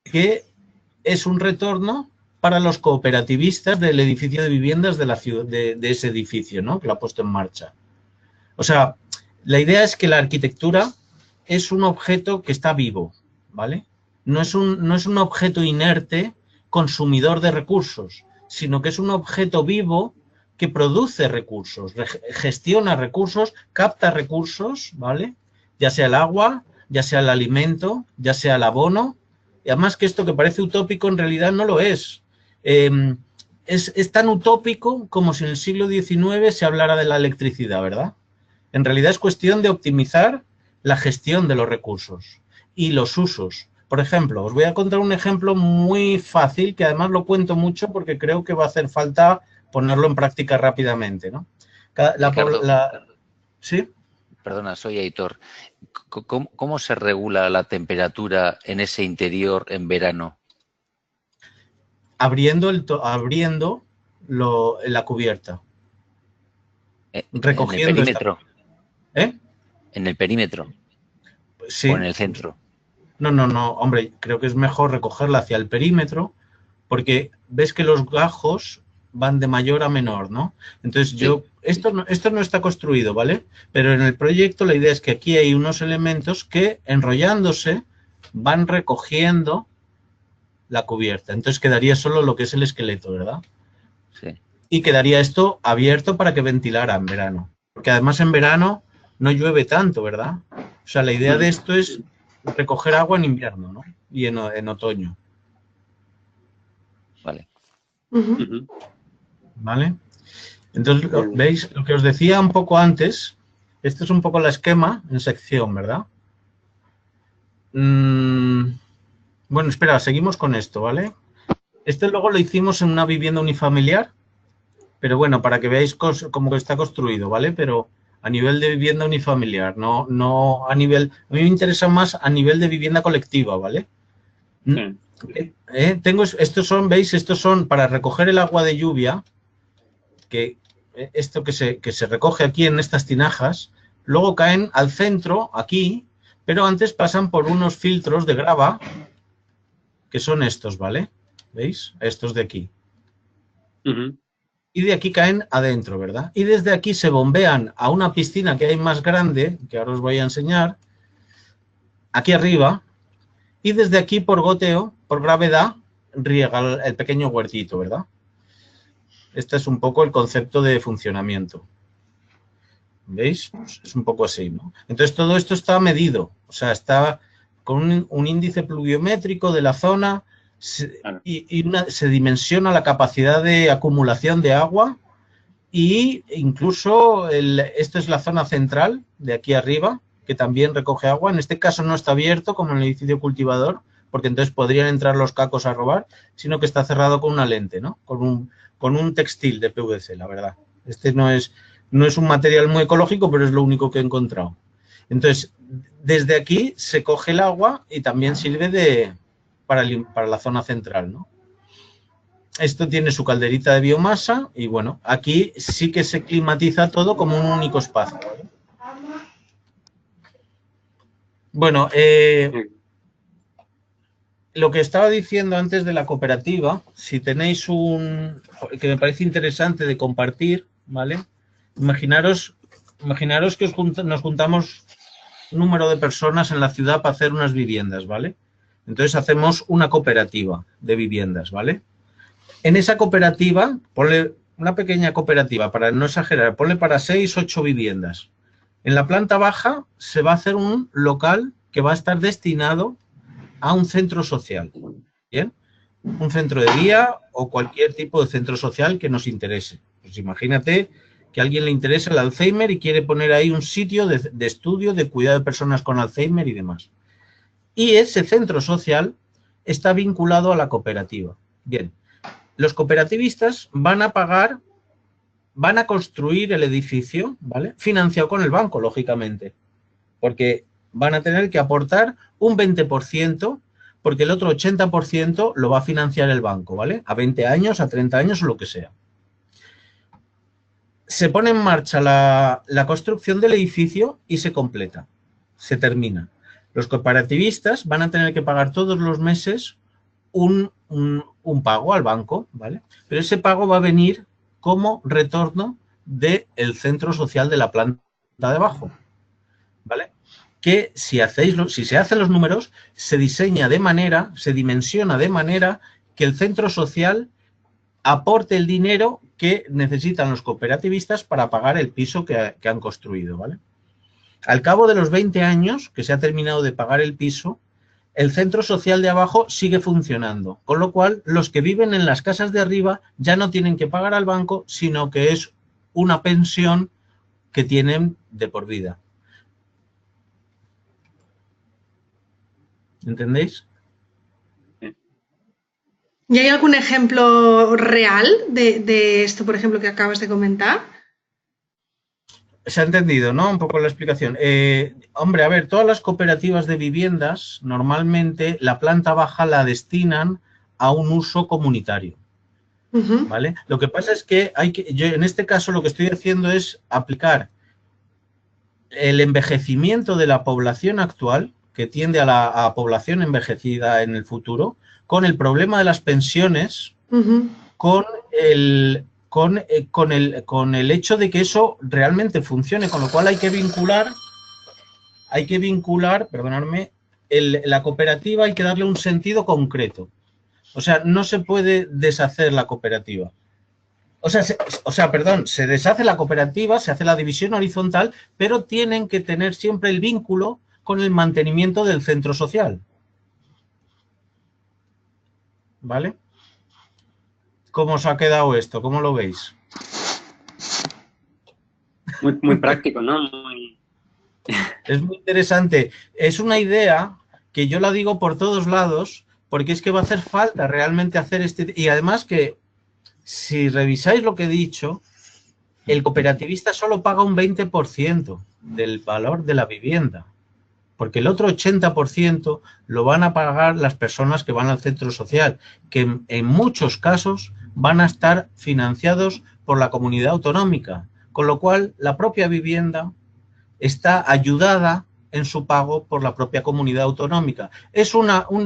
que es un retorno para los cooperativistas del edificio de viviendas de la ciudad, de ese edificio, ¿no? Que lo ha puesto en marcha. O sea, la idea es que la arquitectura es un objeto que está vivo, ¿vale? No es un objeto inerte consumidor de recursos, sino que es un objeto vivo que produce recursos, gestiona recursos, capta recursos, ¿vale? Ya sea el agua, ya sea el alimento, ya sea el abono. Y además que esto que parece utópico en realidad no lo es. Es tan utópico como si en el siglo XIX se hablara de la electricidad, ¿verdad? En realidad es cuestión de optimizar la gestión de los recursos y los usos. Por ejemplo, os voy a contar un ejemplo muy fácil, que además lo cuento mucho porque creo que va a hacer falta ponerlo en práctica rápidamente, ¿no? Ricardo, ¿Sí? Perdona, soy Aitor. ¿Cómo se regula la temperatura en ese interior en verano? Abriendo la cubierta. Recogiendo ¿En el perímetro? ¿Eh? ¿En el perímetro? Sí. ¿O en el centro? No, hombre, creo que es mejor recogerla hacia el perímetro, porque ves que los gajos van de mayor a menor, ¿no? Entonces esto no está construido, ¿vale? Pero en el proyecto la idea es que aquí hay unos elementos que, enrollándose, van recogiendo la cubierta. Entonces quedaría solo lo que es el esqueleto, ¿verdad? Sí. Y quedaría esto abierto para que ventilara en verano. Porque además en verano no llueve tanto, ¿verdad? O sea, la idea de esto es recoger agua en invierno, ¿no? Y en otoño. Vale. ¿Vale? Entonces, ¿veis? Lo que os decía un poco antes, este es un poco el esquema en sección, ¿verdad? Bueno, espera, seguimos con esto, ¿vale? Este luego lo hicimos en una vivienda unifamiliar, pero bueno, para que veáis cómo está construido, ¿vale? Pero a nivel de vivienda unifamiliar, no a nivel... A mí me interesa más a nivel de vivienda colectiva, ¿vale? Sí. Estos son para recoger el agua de lluvia, que esto que se recoge aquí en estas tinajas, luego caen al centro, aquí, pero antes pasan por unos filtros de grava, que son estos, ¿vale? ¿Veis? Estos de aquí. Y de aquí caen adentro, ¿verdad? Y desde aquí se bombean a una piscina que hay más grande, que ahora os voy a enseñar, aquí arriba, y desde aquí por goteo, por gravedad, riega el pequeño huertito, ¿verdad? Este es un poco el concepto de funcionamiento. ¿Veis? Pues es un poco así, ¿no? Entonces todo esto está medido, o sea, está con un índice pluviométrico de la zona y se dimensiona la capacidad de acumulación de agua, y incluso esto es la zona central de aquí arriba, que también recoge agua. En este caso no está abierto como en el edificio cultivador, porque entonces podrían entrar los cacos a robar, sino que está cerrado con una lente, ¿no? Con un textil de PVC, la verdad. Este no es un material muy ecológico, pero es lo único que he encontrado. Entonces, desde aquí se coge el agua y también sirve para la zona central, ¿no? Esto tiene su calderita de biomasa y, bueno, aquí sí que se climatiza todo como un único espacio, ¿vale? Bueno, lo que estaba diciendo antes de la cooperativa, si tenéis que me parece interesante de compartir, ¿vale? Imaginaros que nos juntamos un número de personas en la ciudad para hacer unas viviendas, ¿vale? Entonces hacemos una cooperativa de viviendas, ¿vale? En esa cooperativa, ponle una pequeña cooperativa, para no exagerar, ponle para 6, 8 viviendas. En la planta baja se va a hacer un local que va a estar destinado a un centro social, ¿bien? Un centro de día o cualquier tipo de centro social que nos interese. Pues imagínate que a alguien le interesa el Alzheimer y quiere poner ahí un sitio de estudio, de cuidado de personas con Alzheimer y demás. Y ese centro social está vinculado a la cooperativa. Bien, los cooperativistas van a construir el edificio, ¿vale? Financiado con el banco, lógicamente, porque van a tener que aportar un 20%, porque el otro 80% lo va a financiar el banco, ¿vale? A 20 años, a 30 años o lo que sea. se pone en marcha la construcción del edificio y se completa, se termina. Los cooperativistas van a tener que pagar todos los meses un pago al banco, ¿vale? Pero ese pago va a venir como retorno del centro social de la planta de abajo, ¿vale? Que si se hacen los números, se diseña de manera, se dimensiona de manera que el centro social aporte el dinero que necesitan los cooperativistas para pagar el piso que han construido, ¿vale? Al cabo de los 20 años que se ha terminado de pagar el piso, el centro social de abajo sigue funcionando, con lo cual los que viven en las casas de arriba ya no tienen que pagar al banco, sino que es una pensión que tienen de por vida. ¿Entendéis? ¿Y hay algún ejemplo real de esto, por ejemplo, que acabas de comentar? Se ha entendido, ¿no? Un poco la explicación. Hombre, a ver, todas las cooperativas de viviendas, normalmente la planta baja la destinan a un uso comunitario, ¿vale? Lo que pasa es que yo en este caso lo que estoy haciendo es aplicar el envejecimiento de la población actual, que tiende a población envejecida en el futuro, con el problema de las pensiones, con el hecho de que eso realmente funcione, con lo cual hay que vincular, perdonadme, la cooperativa hay que darle un sentido concreto. O sea, no se puede deshacer la cooperativa. Se deshace la cooperativa, se hace la división horizontal, pero tienen que tener siempre el vínculo con el mantenimiento del centro social. ¿Vale? ¿Cómo os ha quedado esto? ¿Cómo lo veis? Muy práctico, ¿no? Es muy interesante. Es una idea que yo la digo por todos lados, porque es que va a hacer falta realmente hacer y además que si revisáis lo que he dicho, el cooperativista solo paga un 20% del valor de la vivienda, porque el otro 80% lo van a pagar las personas que van al centro social, que en muchos casos van a estar financiados por la comunidad autonómica, con lo cual la propia vivienda está ayudada en su pago por la propia comunidad autonómica. Es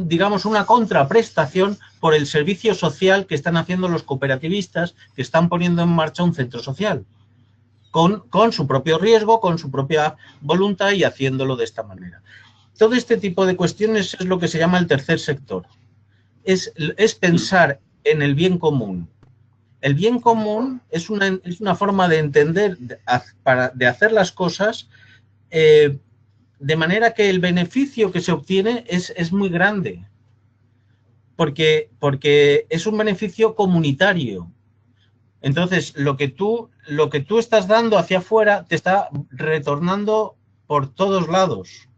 digamos, una contraprestación por el servicio social que están haciendo los cooperativistas que están poniendo en marcha un centro social, con su propio riesgo, con su propia voluntad y haciéndolo de esta manera. Todo este tipo de cuestiones es lo que se llama el tercer sector. Es pensar en el bien común. El bien común es una forma de entender, de hacer las cosas de manera que el beneficio que se obtiene es muy grande, porque es un beneficio comunitario. Entonces, lo que tú estás dando hacia afuera te está retornando por todos lados.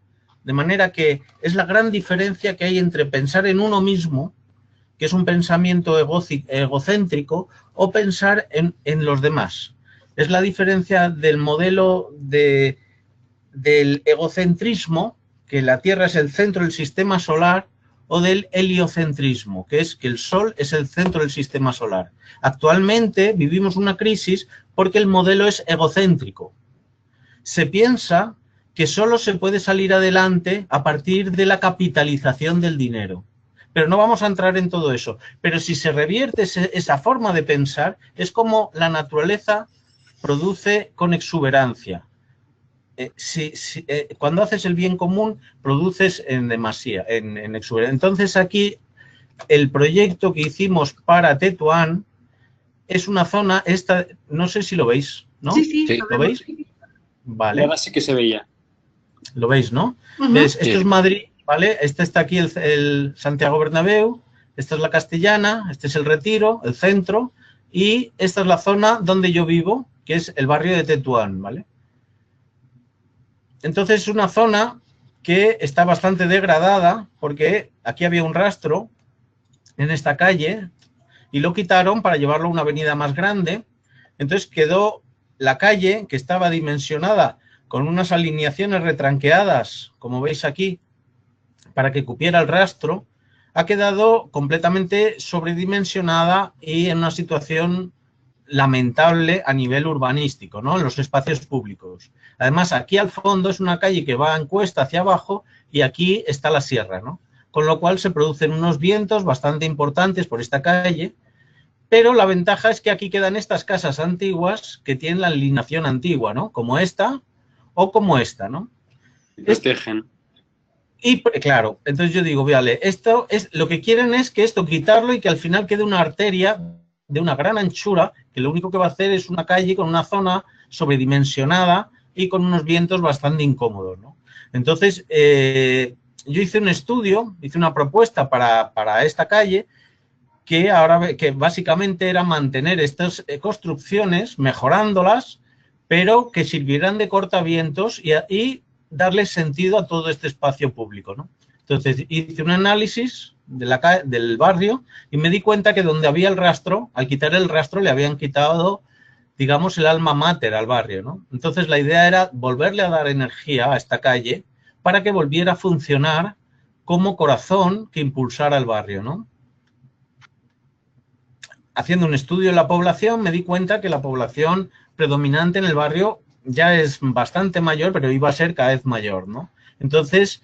De manera que es la gran diferencia que hay entre pensar en uno mismo, que es un pensamiento egocéntrico, o pensar en los demás. Es la diferencia del modelo del egocentrismo, que la Tierra es el centro del sistema solar, o del heliocentrismo, que es que el Sol es el centro del sistema solar. Actualmente vivimos una crisis porque el modelo es egocéntrico. Se piensa que solo se puede salir adelante a partir de la capitalización del dinero. Pero no vamos a entrar en todo eso. Pero si se revierte esa forma de pensar, es como la naturaleza produce con exuberancia. Cuando haces el bien común, produces en demasía, en exuberancia. Entonces aquí el proyecto que hicimos para Tetuán es una zona, no sé si lo veis, ¿no? Sí. ¿Lo veis? Vale. Ahora sí que se veía. Lo veis, ¿no? ¿Ves? Esto es Madrid, ¿vale? Este está aquí el Santiago Bernabéu, esta es la Castellana, este es el Retiro, el centro, y esta es la zona donde yo vivo, que es el barrio de Tetuán, ¿vale? Entonces es una zona que está bastante degradada porque aquí había un rastro en esta calle y lo quitaron para llevarlo a una avenida más grande. Entonces quedó la calle, que estaba dimensionada con unas alineaciones retranqueadas, como veis aquí, para que cupiera el rastro, ha quedado completamente sobredimensionada y en una situación lamentable a nivel urbanístico, ¿no? En los espacios públicos. Además, aquí al fondo es una calle que va en cuesta hacia abajo y aquí está la sierra, ¿no? Con lo cual se producen unos vientos bastante importantes por esta calle, pero la ventaja es que aquí quedan estas casas antiguas que tienen la alineación antigua, ¿no? Como esta o como esta, ¿no? Protegen. Y claro, entonces yo digo, vale, esto es lo que quieren es que esto quitarlo y que al final quede una arteria de una gran anchura, que lo único que va a hacer es una calle con una zona sobredimensionada y con unos vientos bastante incómodos, ¿no? Entonces, yo hice un estudio, hice una propuesta para esta calle que básicamente era mantener estas construcciones, mejorándolas, pero que sirvieran de cortavientos y darle sentido a todo este espacio público, ¿no? Entonces, hice un análisis del barrio y me di cuenta que donde había el rastro, al quitar el rastro le habían quitado, digamos, el alma mater al barrio, ¿no? Entonces, la idea era volverle a dar energía a esta calle para que volviera a funcionar como corazón que impulsara el barrio, ¿no? Haciendo un estudio en la población, me di cuenta que la población predominante en el barrio ya es bastante mayor, pero iba a ser cada vez mayor, ¿no? Entonces,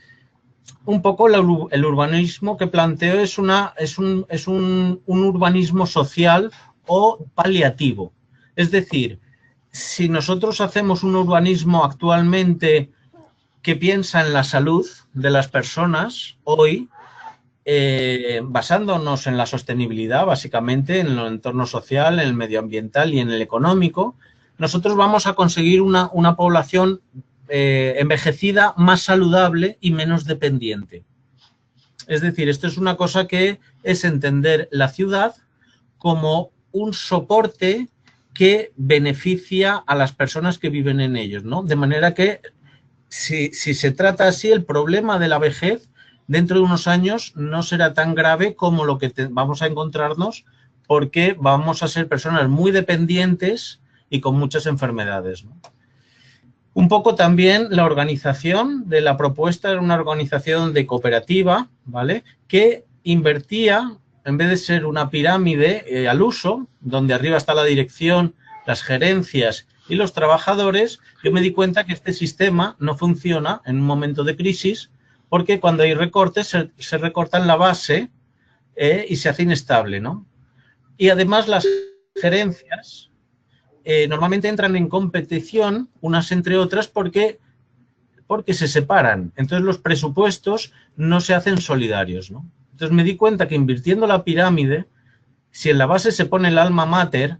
un poco el urbanismo que planteo es un urbanismo social o paliativo. Es decir, si nosotros hacemos un urbanismo actualmente que piensa en la salud de las personas hoy, basándonos en la sostenibilidad, básicamente, en el entorno social, en el medioambiental y en el económico, nosotros vamos a conseguir una población envejecida más saludable y menos dependiente. Es decir, esto es una cosa que es entender la ciudad como un soporte que beneficia a las personas que viven en ellos, ¿no? De manera que, si se trata así, el problema de la vejez dentro de unos años no será tan grave como lo que vamos a encontrarnos, porque vamos a ser personas muy dependientes y con muchas enfermedades, ¿no? Un poco también la organización de la propuesta era una organización de cooperativa, ¿vale? Que invertía, en vez de ser una pirámide al uso, donde arriba está la dirección, las gerencias y los trabajadores, yo me di cuenta que este sistema no funciona en un momento de crisis, porque cuando hay recortes se recorta en la base y se hace inestable, ¿no? Y además las gerencias normalmente entran en competición unas entre otras porque se separan. Entonces los presupuestos no se hacen solidarios, ¿no? Entonces me di cuenta que invirtiendo la pirámide, si en la base se pone el alma mater,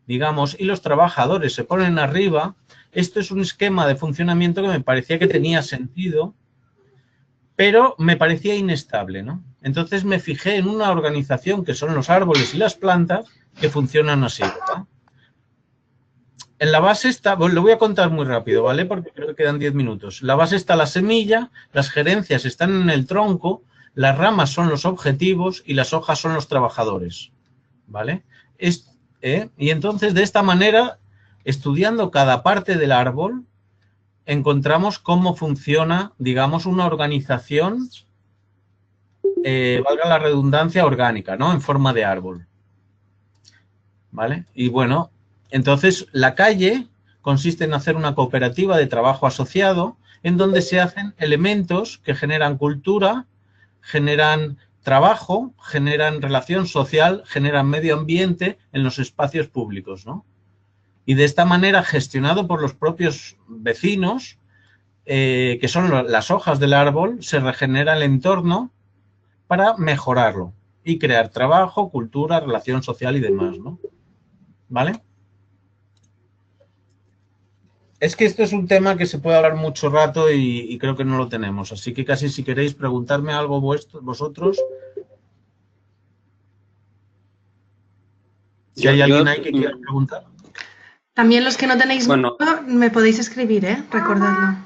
digamos, y los trabajadores se ponen arriba, esto es un esquema de funcionamiento que me parecía que tenía sentido, pero me parecía inestable, ¿no? Entonces me fijé en una organización que son los árboles y las plantas que funcionan así, ¿verdad? En la base está, bueno, lo voy a contar muy rápido, ¿vale? Porque creo que quedan 10 minutos. En la base está la semilla, las gerencias están en el tronco, las ramas son los objetivos y las hojas son los trabajadores, ¿vale? Y entonces, de esta manera, estudiando cada parte del árbol, encontramos cómo funciona, digamos, una organización, valga la redundancia, orgánica, ¿no? En forma de árbol, ¿vale? Y bueno, entonces la calle consiste en hacer una cooperativa de trabajo asociado en donde se hacen elementos que generan cultura, generan trabajo, generan relación social, generan medio ambiente en los espacios públicos, ¿no? Y de esta manera, gestionado por los propios vecinos, que son las hojas del árbol, se regenera el entorno para mejorarlo y crear trabajo, cultura, relación social y demás, ¿no? ¿Vale? Es que esto es un tema que se puede hablar mucho rato y creo que no lo tenemos, así que casi si queréis preguntarme algo vosotros. Si hay alguien ahí que quiera preguntar. También los que no tenéis miedo, me podéis escribir, recordadlo.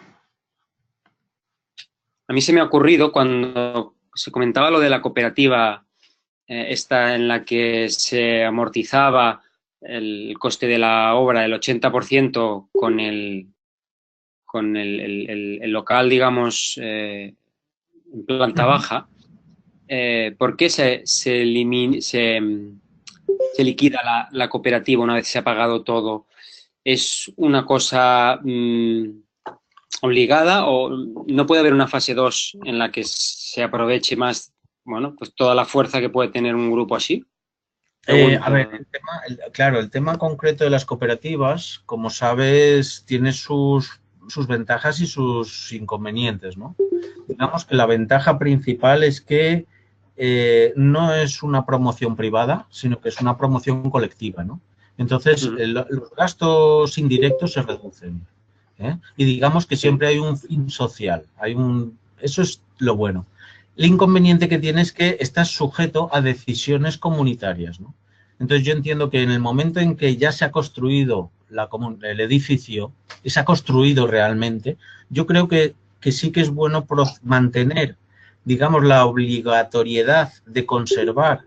A mí se me ha ocurrido cuando se comentaba lo de la cooperativa, esta en la que se amortizaba el coste de la obra, el 80% con el local, digamos, en planta baja. ¿Por qué se se liquida la cooperativa una vez se ha pagado todo, ¿es una cosa obligada o no puede haber una fase 2 en la que se aproveche más, bueno, pues toda la fuerza que puede tener un grupo así? A ver, claro, el tema concreto de las cooperativas, como sabes, tiene sus ventajas y sus inconvenientes, ¿no? Digamos que la ventaja principal es que no es una promoción privada, sino que es una promoción colectiva, ¿no? Entonces, los gastos indirectos se reducen, ¿eh? Y digamos que siempre hay un fin social, eso es lo bueno. El inconveniente que tiene es que estás sujeto a decisiones comunitarias, ¿no? Entonces yo entiendo que en el momento en que ya se ha construido el edificio, y se ha construido realmente, yo creo que sí que es bueno mantener, digamos, la obligatoriedad de conservar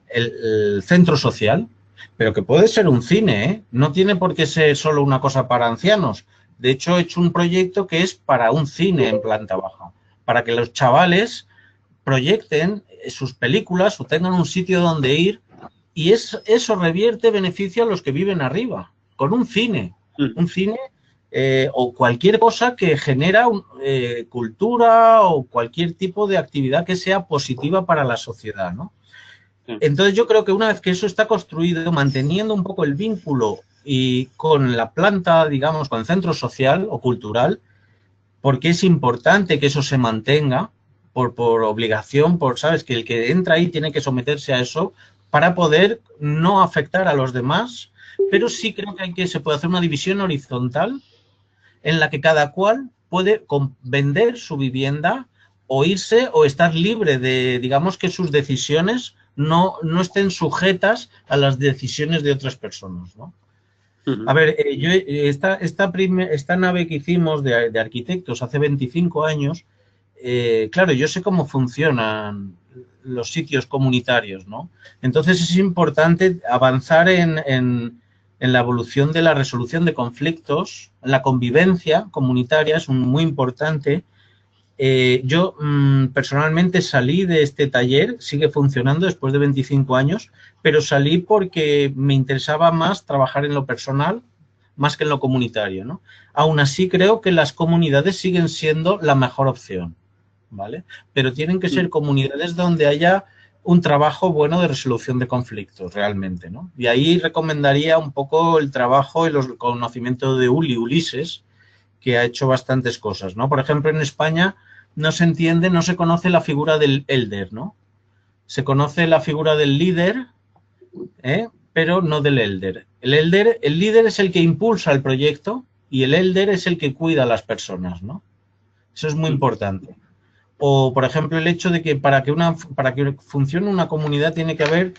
el centro social, pero que puede ser un cine, ¿eh? No tiene por qué ser solo una cosa para ancianos. De hecho, he hecho un proyecto que es para un cine en planta baja, para que los chavales proyecten sus películas o tengan un sitio donde ir, y eso revierte beneficio a los que viven arriba, con un cine o cualquier cosa que genera cultura o cualquier tipo de actividad que sea positiva para la sociedad, ¿no? Entonces yo creo que una vez que eso está construido, manteniendo un poco el vínculo y con la planta, digamos, con el centro social o cultural, porque es importante que eso se mantenga por obligación, sabes, que el que entra ahí tiene que someterse a eso para poder no afectar a los demás, pero sí creo que se puede hacer una división horizontal en la que cada cual puede vender su vivienda o irse o estar libre de, digamos, que sus decisiones no estén sujetas a las decisiones de otras personas, ¿no? A ver, yo esta nave que hicimos de arquitectos hace 25 años, claro, yo sé cómo funcionan los sitios comunitarios, ¿no? Entonces es importante avanzar en la evolución de la resolución de conflictos, la convivencia comunitaria es muy importante. Yo personalmente salí de este taller, sigue funcionando después de 25 años, pero salí porque me interesaba más trabajar en lo personal más que en lo comunitario, ¿no? Aún así creo que las comunidades siguen siendo la mejor opción, ¿vale? Pero tienen que ser comunidades donde haya un trabajo bueno de resolución de conflictos realmente, ¿no? Y ahí recomendaría un poco el trabajo y el conocimiento de Ulises, que ha hecho bastantes cosas, ¿no? Por ejemplo, en España no se conoce la figura del elder, ¿no? Se conoce la figura del líder, pero no del elder. El líder es el que impulsa el proyecto y el elder es el que cuida a las personas, ¿no? Eso es muy importante. O, por ejemplo, el hecho de que para que funcione una comunidad tiene que haber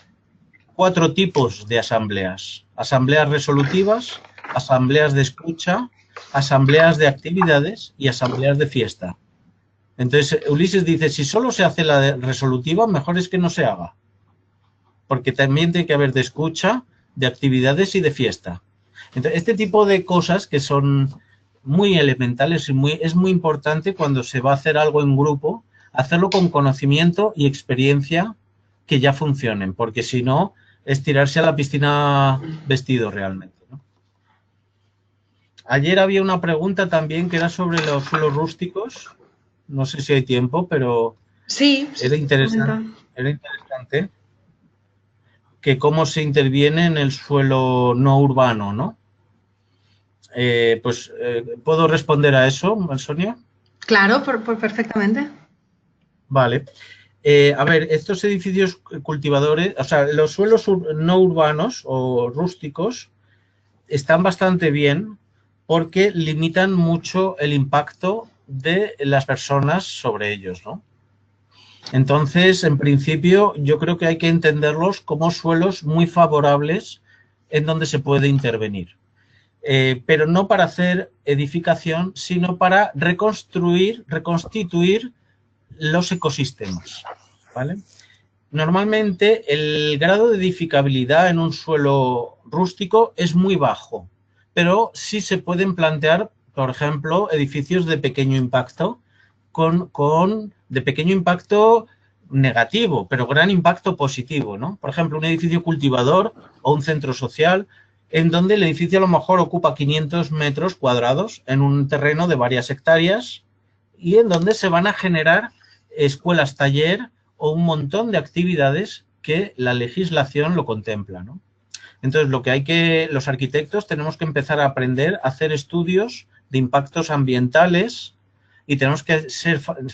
4 tipos de asambleas. Asambleas resolutivas, asambleas de escucha, asambleas de actividades y asambleas de fiesta. Entonces, Ulises dice, si solo se hace la resolutiva, mejor es que no se haga. Porque también tiene que haber de escucha, de actividades y de fiesta. Entonces, este tipo de cosas que son muy elementales y es muy importante cuando se va a hacer algo en grupo, hacerlo con conocimiento y experiencia que ya funcionen, porque si no, es tirarse a la piscina vestido realmente, ¿no? Ayer había una pregunta también que era sobre los suelos rústicos. No sé si hay tiempo, pero sí, era interesante que cómo se interviene en el suelo no urbano, ¿no? ¿Puedo responder a eso, Sonia? Claro, perfectamente. Vale. A ver, estos edificios cultivadores, o sea, los suelos no urbanos o rústicos están bastante bien porque limitan mucho el impacto de las personas sobre ellos, ¿no? Entonces, en principio, yo creo que hay que entenderlos como suelos muy favorables en donde se puede intervenir. Pero no para hacer edificación, sino para reconstituir los ecosistemas, ¿vale? Normalmente el grado de edificabilidad en un suelo rústico es muy bajo, pero sí se pueden plantear, por ejemplo, edificios de pequeño impacto, de pequeño impacto negativo, pero gran impacto positivo, ¿no? Por ejemplo, un edificio cultivador o un centro social en donde el edificio a lo mejor ocupa 500 metros cuadrados en un terreno de varias hectáreas y en donde se van a generar escuelas taller o un montón de actividades que la legislación lo contempla, ¿no? Entonces, los arquitectos tenemos que empezar a aprender a hacer estudios de impactos ambientales y tenemos que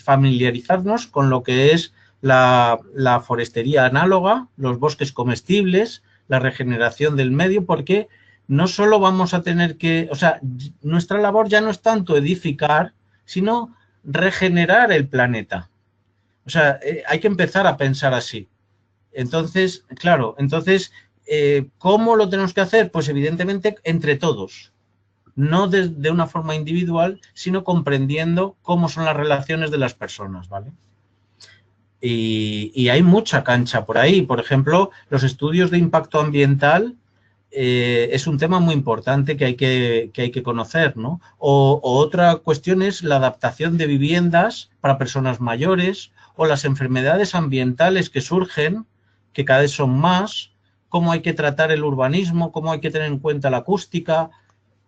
familiarizarnos con lo que es la forestería análoga, los bosques comestibles, la regeneración del medio, porque no solo vamos a tener que, o sea, nuestra labor ya no es tanto edificar, sino regenerar el planeta. O sea, hay que empezar a pensar así. Entonces, claro, ¿cómo lo tenemos que hacer? Pues evidentemente entre todos, no de una forma individual, sino comprendiendo cómo son las relaciones de las personas, ¿vale? Y hay mucha cancha por ahí. Por ejemplo, los estudios de impacto ambiental es un tema muy importante que hay que conocer, ¿no? O otra cuestión es la adaptación de viviendas para personas mayores o las enfermedades ambientales que surgen, que cada vez son más, cómo hay que tratar el urbanismo, cómo hay que tener en cuenta la acústica,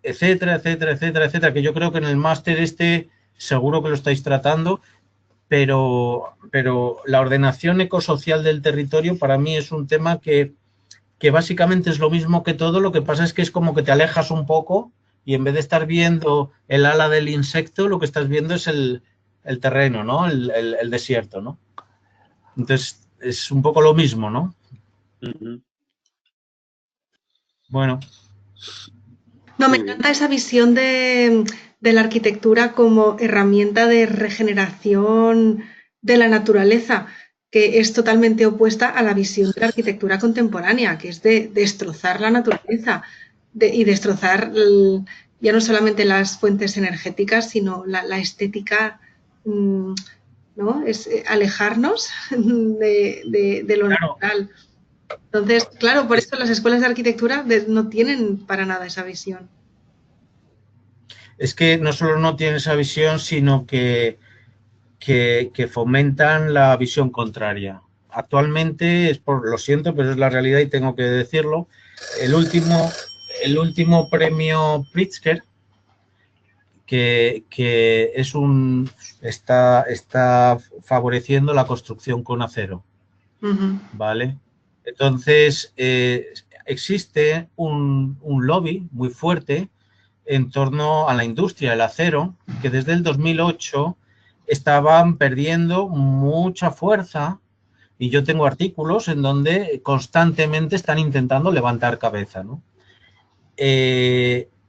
etcétera, etcétera, etcétera, etcétera, que yo creo que en el máster seguro que lo estáis tratando, pero la ordenación ecosocial del territorio para mí es un tema que básicamente es lo mismo que todo, lo que pasa es que es como que te alejas un poco y en vez de estar viendo el ala del insecto, lo que estás viendo es el terreno, ¿no? El desierto, ¿no? Entonces, es un poco lo mismo, ¿no? Uh-huh. Bueno. No, me encanta esa visión de la arquitectura como herramienta de regeneración de la naturaleza, que es totalmente opuesta a la visión de la arquitectura contemporánea, que es de destrozar la naturaleza y destrozar ya no solamente las fuentes energéticas, sino la estética, ¿no? Es alejarnos de lo natural. Entonces, claro, por eso las escuelas de arquitectura no tienen para nada esa visión. Es que no solo no tienen esa visión, sino que fomentan la visión contraria. Actualmente, lo siento, pero es la realidad y tengo que decirlo, el último premio Pritzker, que está favoreciendo la construcción con acero, ¿vale? Entonces, existe un lobby muy fuerte en torno a la industria del acero, que desde el 2008 estaban perdiendo mucha fuerza y yo tengo artículos en donde constantemente están intentando levantar cabeza, ¿no?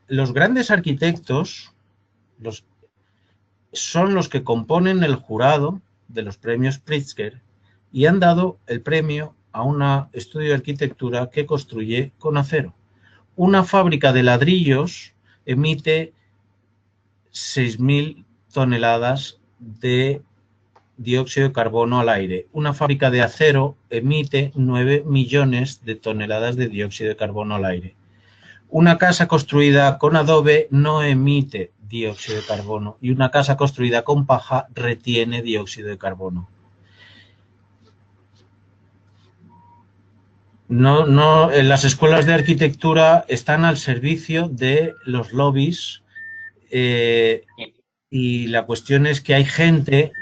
Los grandes arquitectos son los que componen el jurado de los premios Pritzker y han dado el premio a un estudio de arquitectura que construye con acero. Una fábrica de ladrillos emite 6.000 toneladas de dióxido de carbono al aire. Una fábrica de acero emite 9 millones de toneladas de dióxido de carbono al aire. Una casa construida con adobe no emite dióxido de carbono y una casa construida con paja retiene dióxido de carbono. Las escuelas de arquitectura están al servicio de los lobbies y la cuestión es que hay gente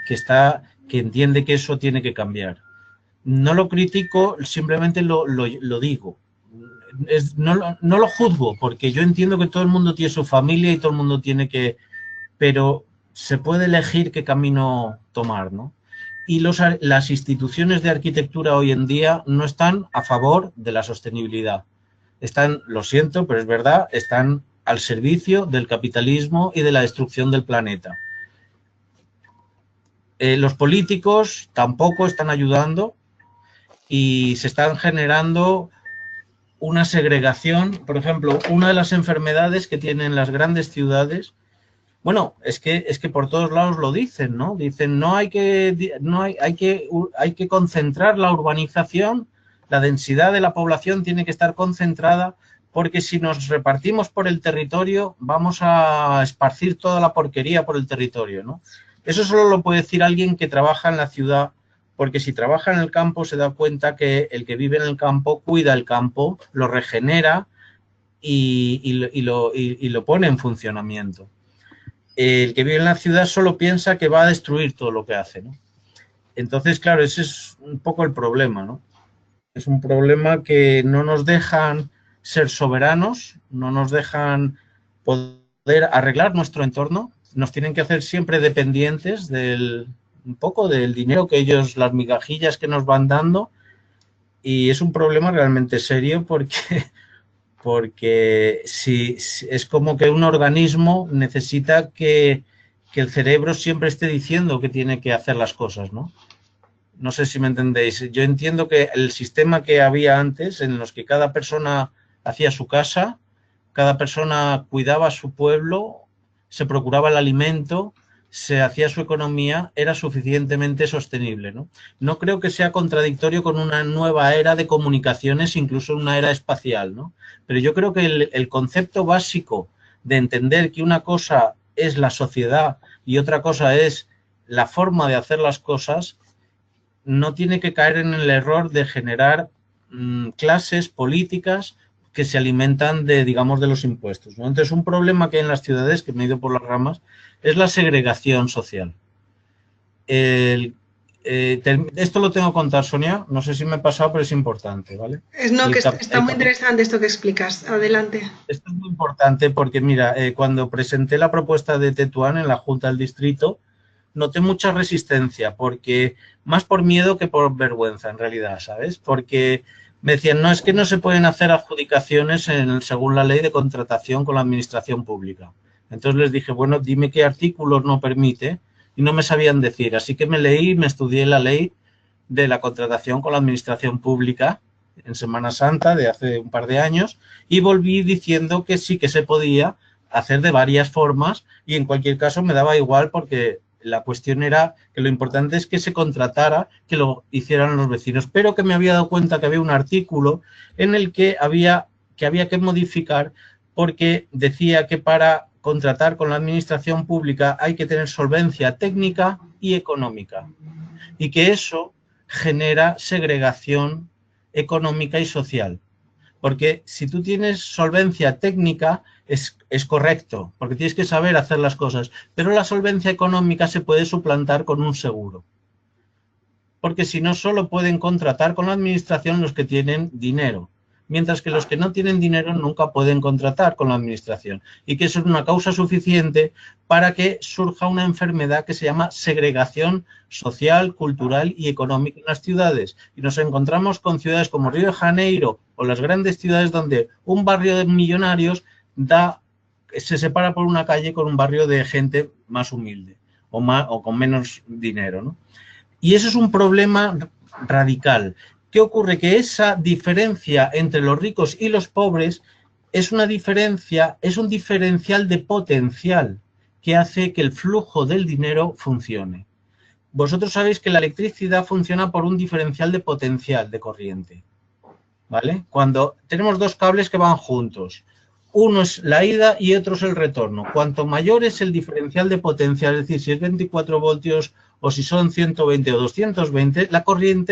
que entiende que eso tiene que cambiar. No lo critico, simplemente lo digo. No lo juzgo, porque yo entiendo que todo el mundo tiene su familia y todo el mundo tiene que... Pero se puede elegir qué camino tomar, ¿no? Y las instituciones de arquitectura hoy en día no están a favor de la sostenibilidad. Están, lo siento, pero es verdad, están al servicio del capitalismo y de la destrucción del planeta. Los políticos tampoco están ayudando y se están generando una segregación. Por ejemplo, una de las enfermedades que tienen las grandes ciudades, bueno, es que por todos lados lo dicen, ¿no? Dicen, hay que concentrar la urbanización, la densidad de la población tiene que estar concentrada, porque si nos repartimos por el territorio, vamos a esparcir toda la porquería por el territorio, ¿no? Eso solo lo puede decir alguien que trabaja en la ciudad porque si trabaja en el campo se da cuenta que el que vive en el campo cuida el campo, lo regenera y lo pone en funcionamiento. El que vive en la ciudad solo piensa que va a destruir todo lo que hace, ¿no? Entonces, claro, ese es un poco el problema, ¿no? Es un problema que no nos dejan ser soberanos, no nos dejan poder arreglar nuestro entorno, nos tienen que hacer siempre dependientes un poco del dinero que ellos, las migajillas que nos van dando, y es un problema realmente serio porque si es como que un organismo necesita que el cerebro siempre esté diciendo que tiene que hacer las cosas, ¿no? No sé si me entendéis. Yo entiendo que el sistema que había antes, en los que cada persona hacía su casa, cada persona cuidaba a su pueblo, se procuraba el alimento, se hacía su economía, era suficientemente sostenible, ¿no? No creo que sea contradictorio con una nueva era de comunicaciones, incluso una era espacial, ¿no? Pero yo creo que el concepto básico de entender que una cosa es la sociedad y otra cosa es la forma de hacer las cosas, no tiene que caer en el error de generar clases políticas que se alimentan de, digamos, de los impuestos, ¿no? Entonces, un problema que hay en las ciudades, que me he ido por las ramas, es la segregación social. Esto lo tengo que contar, Sonia, no sé si me he pasado, pero es importante, ¿vale? No, que está muy interesante esto que explicas. Adelante. Esto es muy importante porque, mira, cuando presenté la propuesta de Tetuán en la Junta del Distrito, noté mucha resistencia, porque más por miedo que por vergüenza, en realidad, ¿sabes? Porque me decían, no, es que no se pueden hacer adjudicaciones según la ley de contratación con la administración pública. Entonces les dije, bueno, dime qué artículos no permite, y no me sabían decir. Así que me leí y me estudié la ley de la contratación con la administración pública en Semana Santa de hace un par de años, y volví diciendo que sí que se podía hacer de varias formas, y en cualquier caso me daba igual porque la cuestión era que lo importante es que se contratara, que lo hicieran los vecinos, pero que me había dado cuenta que había un artículo en el que había que modificar, porque decía que para contratar con la administración pública hay que tener solvencia técnica y económica, y que eso genera segregación económica y social. Porque si tú tienes solvencia técnica es correcto, porque tienes que saber hacer las cosas, pero la solvencia económica se puede suplantar con un seguro. Porque si no, solo pueden contratar con la administración los que tienen dinero, mientras que los que no tienen dinero nunca pueden contratar con la administración, y que eso es una causa suficiente para que surja una enfermedad que se llama segregación social, cultural y económica en las ciudades. Y nos encontramos con ciudades como Río de Janeiro o las grandes ciudades donde un barrio de millonarios se separa por una calle con un barrio de gente más humilde o con menos dinero, ¿no? Y eso es un problema radical. ¿Qué ocurre? Que esa diferencia entre los ricos y los pobres es un diferencial de potencial que hace que el flujo del dinero funcione. Vosotros sabéis que la electricidad funciona por un diferencial de potencial de corriente, ¿vale? Cuando tenemos dos cables que van juntos, uno es la ida y otro es el retorno. Cuanto mayor es el diferencial de potencial, es decir, si es 24 voltios o si son 120 o 220,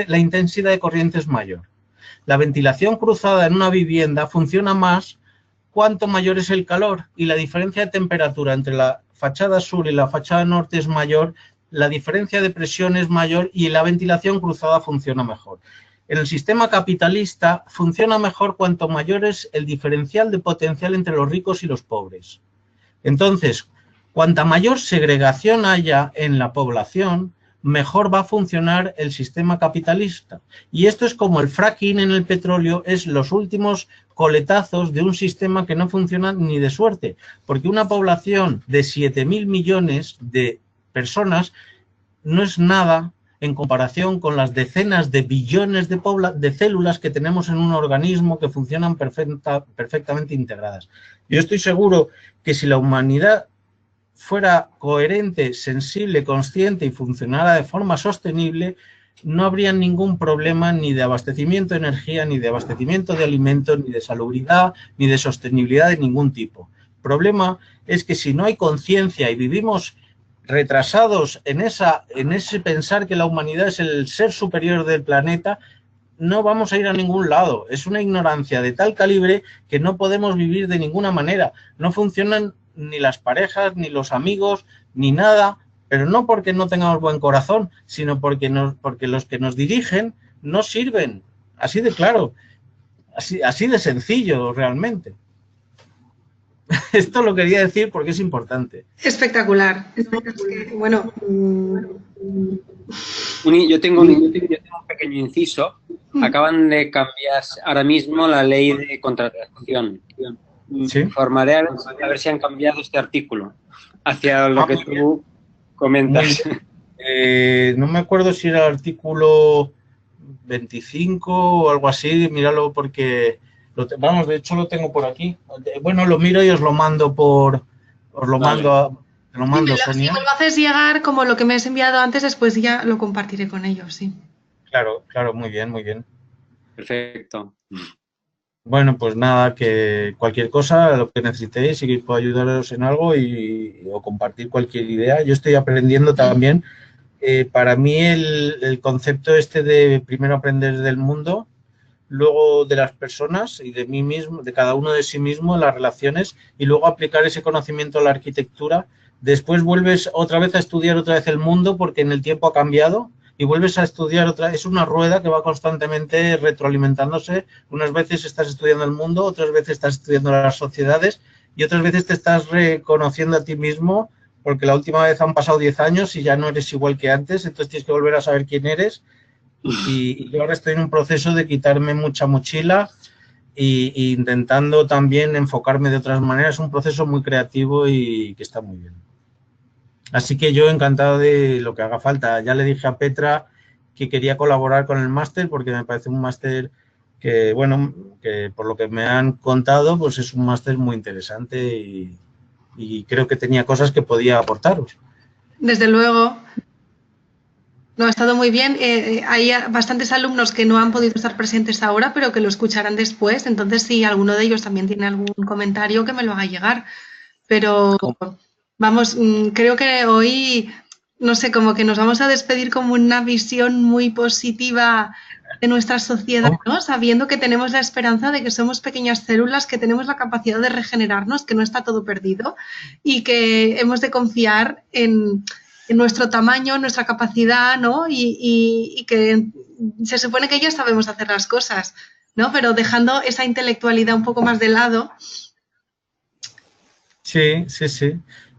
la intensidad de corriente es mayor. La ventilación cruzada en una vivienda funciona más cuanto mayor es el calor, y la diferencia de temperatura entre la fachada sur y la fachada norte es mayor, la diferencia de presión es mayor y la ventilación cruzada funciona mejor. En el sistema capitalista funciona mejor cuanto mayor es el diferencial de potencial entre los ricos y los pobres. Entonces, cuanta mayor segregación haya en la población, mejor va a funcionar el sistema capitalista. Y esto es como el fracking en el petróleo, es los últimos coletazos de un sistema que no funciona ni de suerte, porque una población de 7.000 millones de personas no es nada en comparación con las decenas de billones de células que tenemos en un organismo que funcionan perfectamente integradas. Yo estoy seguro que si la humanidad fuera coherente, sensible, consciente y funcionara de forma sostenible, no habría ningún problema ni de abastecimiento de energía, ni de abastecimiento de alimentos, ni de salubridad, ni de sostenibilidad de ningún tipo. El problema es que si no hay conciencia y vivimos retrasados en ese pensar que la humanidad es el ser superior del planeta, no vamos a ir a ningún lado. Es una ignorancia de tal calibre que no podemos vivir de ninguna manera. No funcionan ni las parejas, ni los amigos, ni nada, pero no porque no tengamos buen corazón, sino porque los que nos dirigen no sirven. Así de claro, así de sencillo realmente. Esto lo quería decir porque es importante. Espectacular. Bueno, yo tengo un pequeño inciso. Acaban de cambiar ahora mismo la ley de contratación. ¿Sí? Informaré a ver si han cambiado este artículo hacia lo que tú comentas. No me acuerdo si era el artículo 25 o algo así, míralo porque, vamos, de hecho lo tengo por aquí. Bueno, lo miro y os lo mando Sonia. Si me lo haces llegar como lo que me has enviado antes, después ya lo compartiré con ellos, sí. Claro, muy bien, muy bien. Perfecto. Bueno, pues nada, que cualquier cosa, lo que necesitéis, si puedo ayudaros en algo o compartir cualquier idea. Yo estoy aprendiendo también. Para mí el concepto de primero aprender del mundo, luego de las personas y de mí mismo, de cada uno de sí mismo, las relaciones, y luego aplicar ese conocimiento a la arquitectura. Después vuelves otra vez a estudiar otra vez el mundo porque en el tiempo ha cambiado y vuelves a estudiar otra vez. Es una rueda que va constantemente retroalimentándose. Unas veces estás estudiando el mundo, otras veces estás estudiando las sociedades y otras veces te estás reconociendo a ti mismo porque la última vez han pasado 10 años y ya no eres igual que antes, entonces tienes que volver a saber quién eres. Y yo ahora estoy en un proceso de quitarme mucha mochila e intentando también enfocarme de otras maneras. Es un proceso muy creativo y que está muy bien. Así que yo encantado de lo que haga falta. Ya le dije a Petra que quería colaborar con el máster porque me parece un máster que, bueno, que por lo que me han contado, pues es un máster muy interesante y creo que tenía cosas que podía aportaros. Desde luego. No, ha estado muy bien. Hay bastantes alumnos que no han podido estar presentes ahora, pero que lo escucharán después. Entonces, si alguno de ellos también tiene algún comentario, que me lo haga llegar. Pero, vamos, creo que hoy, no sé, como que nos vamos a despedir como una visión muy positiva de nuestra sociedad, ¿no? Sabiendo que tenemos la esperanza de que somos pequeñas células, que tenemos la capacidad de regenerarnos, que no está todo perdido y que hemos de confiar en nuestro tamaño, nuestra capacidad, ¿no? Y que se supone que ya sabemos hacer las cosas, ¿no? Pero dejando esa intelectualidad un poco más de lado. Sí.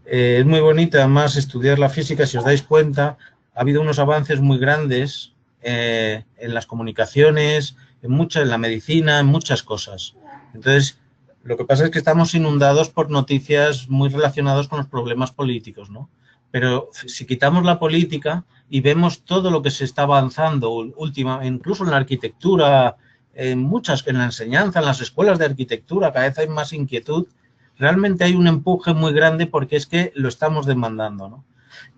Es muy bonito, además, estudiar la física. Si os dais cuenta, ha habido unos avances muy grandes en las comunicaciones, en la medicina, en muchas cosas. Entonces, lo que pasa es que estamos inundados por noticias muy relacionadas con los problemas políticos, ¿no? Pero si quitamos la política y vemos todo lo que se está avanzando incluso en la arquitectura, en la enseñanza, en las escuelas de arquitectura, cada vez hay más inquietud. Realmente hay un empuje muy grande porque es que lo estamos demandando, ¿no?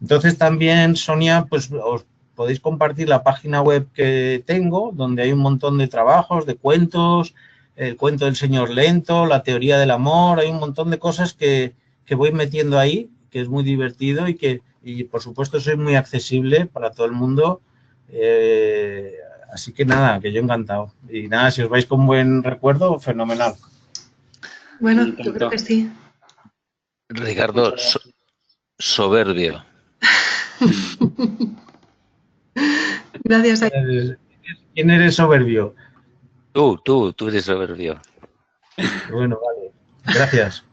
Entonces también, Sonia, pues os podéis compartir la página web que tengo, donde hay un montón de trabajos, de cuentos, el cuento del señor Lento, la teoría del amor, hay un montón de cosas que voy metiendo ahí, que es muy divertido y por supuesto soy muy accesible para todo el mundo. Así que nada, que yo encantado. Y nada, si os vais con buen recuerdo, fenomenal. Bueno, yo creo que sí. Ricardo, soberbio. Gracias. ¿Quién eres soberbio? Tú eres soberbio. Bueno, vale. Gracias.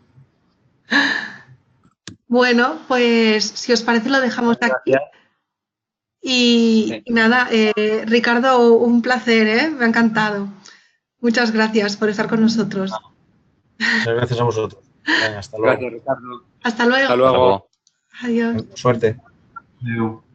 Bueno, pues si os parece lo dejamos aquí. Y nada, Ricardo, un placer, ¿eh? Me ha encantado. Muchas gracias por estar con nosotros. Muchas gracias a vosotros. Venga, hasta luego. Gracias, Ricardo. Hasta luego. Hasta luego. Adiós. Suerte. Adiós.